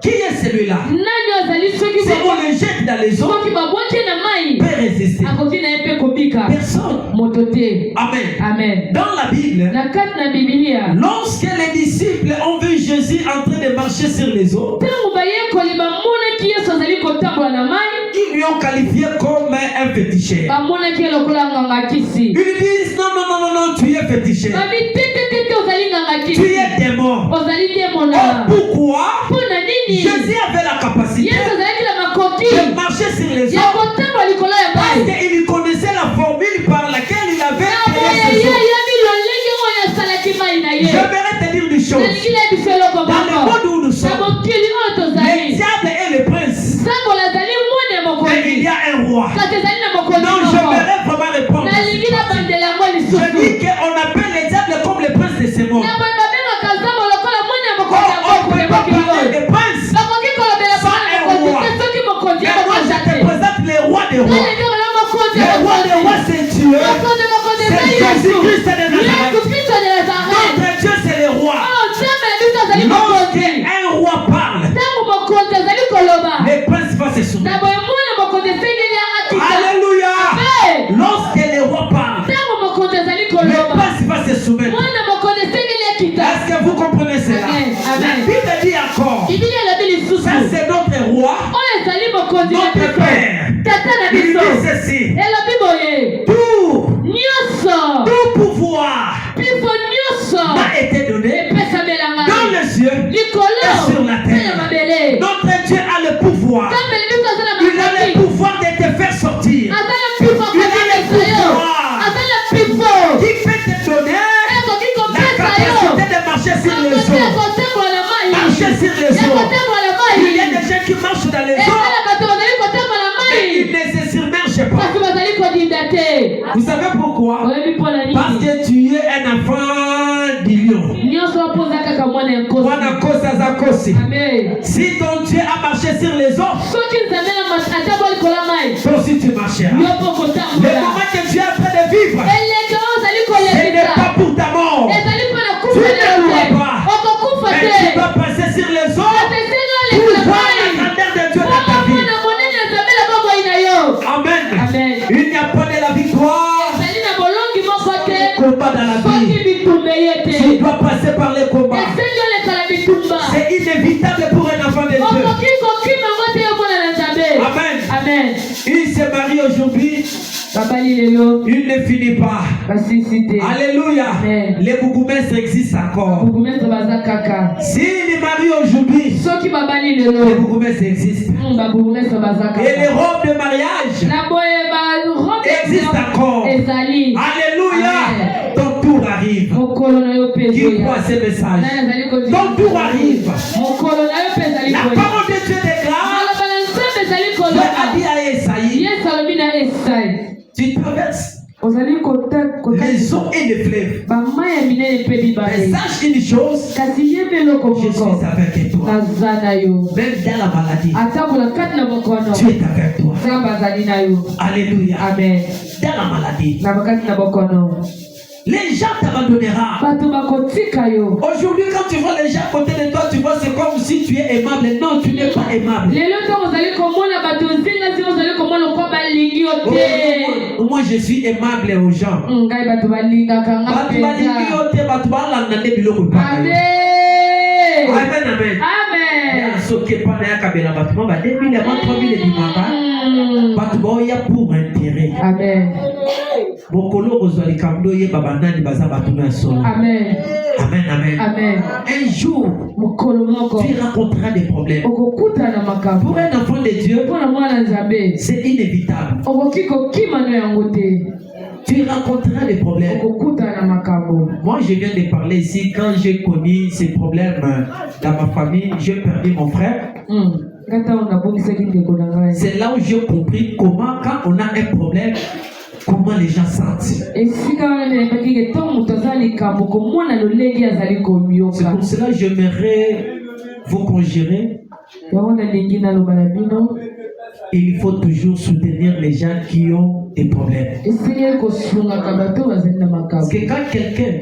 Speaker 1: Qui est celui-là?
Speaker 2: nani azali soki
Speaker 1: Si on le jette dans les eaux,
Speaker 2: soki babwaki na
Speaker 1: il
Speaker 2: mai
Speaker 1: peut résister.
Speaker 2: akoki na ye mpe kobika
Speaker 1: Personne.
Speaker 2: moto te
Speaker 1: Amen.
Speaker 2: amen
Speaker 1: Dans la Bible,
Speaker 2: na kati na bibilia
Speaker 1: lorsque les disciples ont vu Jésus en train de marcher sur les eaux,
Speaker 2: ntango bayekoli bamonaki yesu azali kotambola na mai
Speaker 1: ils lui ont qualifié comme un féticheur.
Speaker 2: bamonaki ye lokola nganga kisi
Speaker 1: Ils lui disent non, non, non, non, non, tu es féticheur.
Speaker 2: babi te ozali nganga
Speaker 1: Tu
Speaker 2: kisi
Speaker 1: es démon.
Speaker 2: ozali
Speaker 1: Oh,
Speaker 2: demona
Speaker 1: pourquoi
Speaker 2: mpona nini
Speaker 1: Jésus avait la capacité
Speaker 2: yesu azalaki na makoki
Speaker 1: de marcher sur les
Speaker 2: ya
Speaker 1: eaux
Speaker 2: kotambola likolo ya
Speaker 1: parce
Speaker 2: mai
Speaker 1: qu'il connaissait la formule par laquelle il avait
Speaker 2: aboye
Speaker 1: créé ces
Speaker 2: ye
Speaker 1: eaux.
Speaker 2: yebi lolenge oyo asalaki mai na ye
Speaker 1: J'aimerais te dire une chose.
Speaker 2: nalingi nayebiso eloko
Speaker 1: Dans le
Speaker 2: moko
Speaker 1: monde où nous
Speaker 2: na
Speaker 1: sommes,
Speaker 2: mokili oyo
Speaker 1: le
Speaker 2: tozali
Speaker 1: diable est le prince.
Speaker 2: sangola azali mwana ya
Speaker 1: Mais il
Speaker 2: mokonzi
Speaker 1: y a un roi.
Speaker 2: kasi ezali na mokonzi
Speaker 1: Non,
Speaker 2: moko
Speaker 1: j'aimerais vraiment répondre.
Speaker 2: nalingi nabandela yango
Speaker 1: Je
Speaker 2: lisusu
Speaker 1: dis qu'on appelle le diable comme le prince de ce monde.
Speaker 2: na boye babengaka nzambe lokola mwana ya
Speaker 1: Oh,
Speaker 2: mokonzi ya
Speaker 1: on ne peut pas
Speaker 2: mokili
Speaker 1: parler
Speaker 2: oyo
Speaker 1: de prince.
Speaker 2: bakoki kolobela bana ya mokonzi te soki mokonzi ya
Speaker 1: Mais moi, je
Speaker 2: mokonzi
Speaker 1: te
Speaker 2: te
Speaker 1: présente le roi des rois.
Speaker 2: nalingi bala mokonzi
Speaker 1: Le
Speaker 2: ya
Speaker 1: roi des rois,
Speaker 2: mokonzi
Speaker 1: c'est Dieu.
Speaker 2: mokonzi mokonzi eza
Speaker 1: C'est
Speaker 2: yesu
Speaker 1: Jésus-Christ de Nazareth.
Speaker 2: yesu kristo de nazareth
Speaker 1: Notre Dieu, c'est le roi.
Speaker 2: oyo nzambe na biso azali mokonzi
Speaker 1: Lorsqu'un roi parle,
Speaker 2: ntango mokonzi azali koloba
Speaker 1: le prince va se
Speaker 2: na
Speaker 1: soumettre.
Speaker 2: boye mwana mokonzi esengeli akita
Speaker 1: Alléluia.
Speaker 2: Amen.
Speaker 1: Lorsque le roi parle,
Speaker 2: ntango mokonzi azali
Speaker 1: le
Speaker 2: koloba
Speaker 1: prince va se soumettre.
Speaker 2: mwana mokonzi esengeli akita
Speaker 1: Est-ce que vous comprenez cela?
Speaker 2: Amen. Amen.
Speaker 1: La Bible dit encore,
Speaker 2: bibili elobi lisusu
Speaker 1: ça c'est notre roi,
Speaker 2: oyo ezali mokonzi na
Speaker 1: notre
Speaker 2: biso
Speaker 1: père.
Speaker 2: tata na
Speaker 1: Il
Speaker 2: biso
Speaker 1: dit ceci,
Speaker 2: elobi boye
Speaker 1: tout
Speaker 2: nyonso
Speaker 1: pouvoir
Speaker 2: biso nyonso
Speaker 1: m'a été donné
Speaker 2: epesamelanga
Speaker 1: dans les cieux
Speaker 2: likolo
Speaker 1: et sur la
Speaker 2: mpe na
Speaker 1: terre.
Speaker 2: mabele
Speaker 1: Notre Dieu a le pouvoir.
Speaker 2: nzambe na biso aza na
Speaker 1: Il a le
Speaker 2: makoki
Speaker 1: pouvoir de te faire sortir.
Speaker 2: aza na mpifo akotelisa yo aza na mpifo
Speaker 1: Qui peut te donner
Speaker 2: ekoki
Speaker 1: la
Speaker 2: kopesa yo
Speaker 1: capacité de marcher sur les
Speaker 2: makoki ya
Speaker 1: eaux.
Speaker 2: kotambola na mai
Speaker 1: Marcher sur les
Speaker 2: ya
Speaker 1: eaux.
Speaker 2: kotambola
Speaker 1: Il y a
Speaker 2: mai
Speaker 1: des gens qui marchent dans les
Speaker 2: eza
Speaker 1: eaux,
Speaker 2: na bato bazali kotambola
Speaker 1: mais ils
Speaker 2: mai
Speaker 1: ne se submergent pas.
Speaker 2: kasi bazali kodinda te
Speaker 1: Vous savez pourquoi?
Speaker 2: oyebi mpona
Speaker 1: Parce
Speaker 2: nini
Speaker 1: que tu es un enfant du lion.
Speaker 2: Amen.
Speaker 1: Si ton Dieu a marché sur les eaux, toi aussi tu marcheras. Le moment que tu es en train de vivre, ce n'est pas pour ta mort. Tu ne mourras pas. Mais tu dois passer sur les eaux pour voir la grandeur de Dieu dans ta vie. Amen.
Speaker 2: Amen.
Speaker 1: Il n'y a pas de la victoire. Combat dans la vie. Tu dois passer par les combats. C'est inévitable pour un enfant de Dieu. Amen.
Speaker 2: Amen.
Speaker 1: Il se marie aujourd'hui. Il ne finit pas. Alléluia.
Speaker 2: Amen.
Speaker 1: Les bourgmestres existent encore. S'il est marié aujourd'hui, les bourgmestres existent. Et les robes de mariage existent encore. Alléluia.
Speaker 2: Amen.
Speaker 1: Ton tour arrive. Qui croit ces messages? Ton tour arrive. La parole de Dieu déclare. Dieu a dit à Esaïe, tu traverses les eaux et les fleuves. Mais sache une chose, je suis avec toi. Même dans la maladie, tu es avec toi. Alléluia.
Speaker 2: Amen.
Speaker 1: Dans la maladie, les gens t'abandonneront. Aujourd'hui, quand tu vois les gens à côté de toi, tu vois c'est comme si tu es aimable. Non, tu n'es pas aimable. Moi, je suis aimable aux gens.
Speaker 2: Amen. Amen.
Speaker 1: Amen, amen.
Speaker 2: Amen.
Speaker 1: Un jour, tu rencontreras des problèmes. Pour un enfant de Dieu, c'est inévitable. Tu rencontreras des problèmes. Moi, je viens de parler ici. Quand j'ai connu ces problèmes dans ma famille, j'ai perdu mon frère. C'est là où j'ai compris comment, quand on a un problème, comment les gens sentent. C'est pour cela que j'aimerais vous conjurer. Il faut toujours soutenir les gens qui ont des problèmes. Parce que quand quelqu'un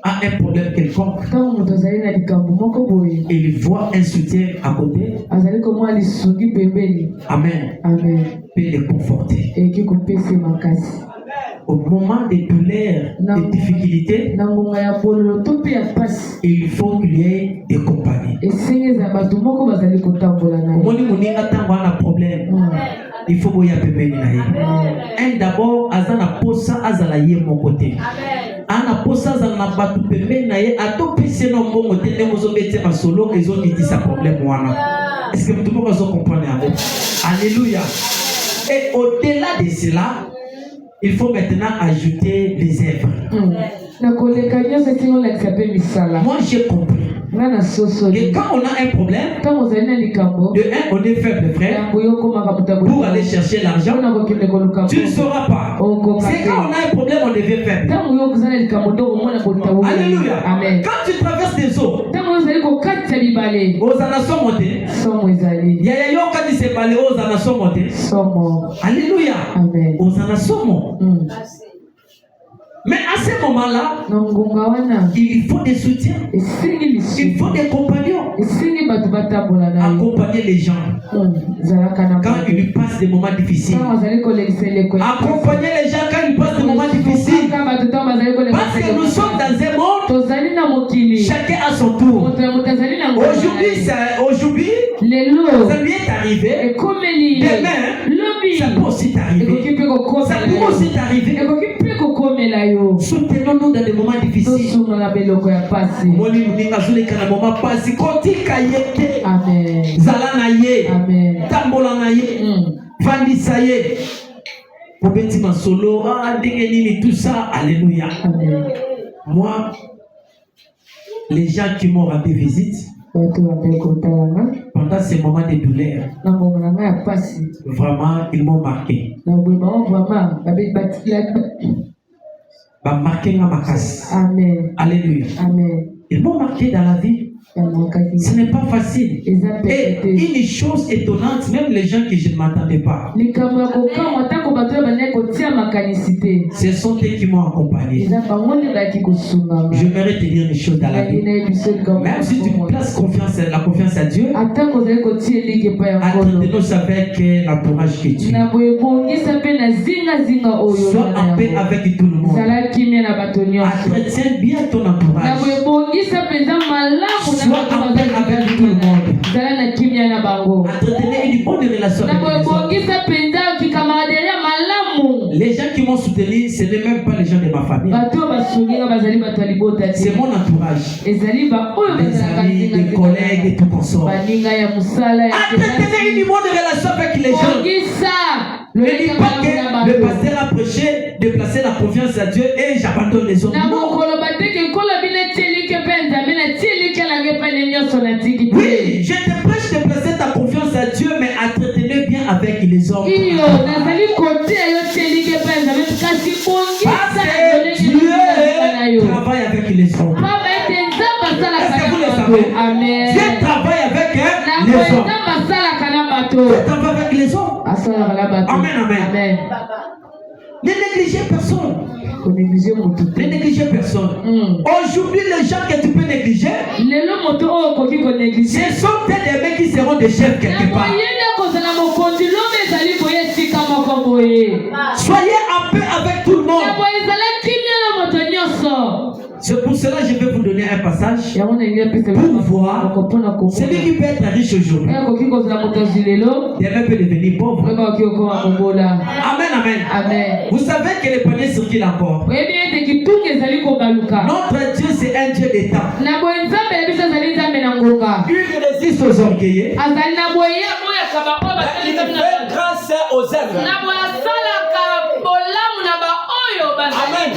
Speaker 1: a un problème quelconque, il voit un soutien à côté. Amen. Peut les conforter. Au moment des douleurs, des difficultés, il faut qu'il y ait des compagnies. Il faut que un d'abord, azana posa azala ye mon côté. Ana posa azana batu pembe na ye atopisi no mbongo te ne mozo bete ba solo ezo miti sa problème wana. Est-ce que tout le monde va comprendre? Alléluia. Et au-delà de cela, il faut maintenant ajouter les œuvres. Moi j'ai compris que quand on a un problème, de un, on est faible, frère. Pour aller chercher l'argent, tu ne sauras pas. C'est quand on a un problème, on devient faible. Alléluia.
Speaker 2: Amen.
Speaker 1: Quand tu traverses des eaux, aux anations montées, il y a yo quand il s'est balé aux anations montées. Alléluia.
Speaker 2: Amen.
Speaker 1: Aux anations montées. Mais à ce moment-là, il faut des soutiens. Il faut des compagnons. Accompagner les gens quand ils passent des moments difficiles. Accompagner les gens quand ils passent des moments difficiles. Parce que nous sommes dans un monde, chacun à son tour. Aujourd'hui, ça lui est arrivé. Demain, ça peut aussi t'arriver. Ça peut aussi t'arriver. Soutenons-nous dans des moments difficiles.
Speaker 2: Amen.
Speaker 1: Zalanaye, Tambolanaye, Vandisaye, Obeti Masolo, tout ça. Alléluia.
Speaker 2: Amen.
Speaker 1: Moi, les gens qui m'ont rendu visite pendant ces moments de douleur, vraiment, ils m'ont marqué. va marquer ma casse.
Speaker 2: Amen.
Speaker 1: Alléluia.
Speaker 2: Amen.
Speaker 1: Ils m'ont marqué dans la vie. Ce n'est pas facile. Et une chose étonnante, même les gens que je ne m'attendais pas, ce sont eux qui m'ont accompagné. J'aimerais te dire une chose dans la vie. Même si tu places la confiance à Dieu, entretenons avec l'entourage que tu as. Sois en paix avec tout le monde. Entretiens bien ton entourage. Sois en paix avec tout le monde. Entretenez une bonne relation avec les gens qui m'ont soutenu, ce n'est même pas les gens de ma famille. C'est mon entourage. Les amis, les collègues et tout consort. Entretenez une bonne relation avec les gens. Ne dis pas que le pasteur a prêché de placer la confiance à Dieu et j'abandonne les autres. Non. Oui, je te prêche de placer ta confiance à Dieu, mais entretenez bien avec les autres. Parce que Dieu travaille avec les autres. Est-ce que vous le savez?
Speaker 2: Amen.
Speaker 1: Dieu travaille avec les autres. Dieu travaille avec les autres. Amen, amen. Ne négligez personne. Ne négligez personne. Aujourd'hui, les gens que tu peux négliger, ce sont des mecs qui seront des chefs quelque part. Soyez en paix avec tout le monde. C'est pour cela que je vais vous donner un passage pour voir celui qui peut être riche aujourd'hui. Demain peut devenir pauvre. Amen, amen. Vous savez que le panier circule encore. Notre Dieu, c'est un Dieu d'État. Il résiste aux orgueilleux. Il fait grâce aux œuvres. Amen.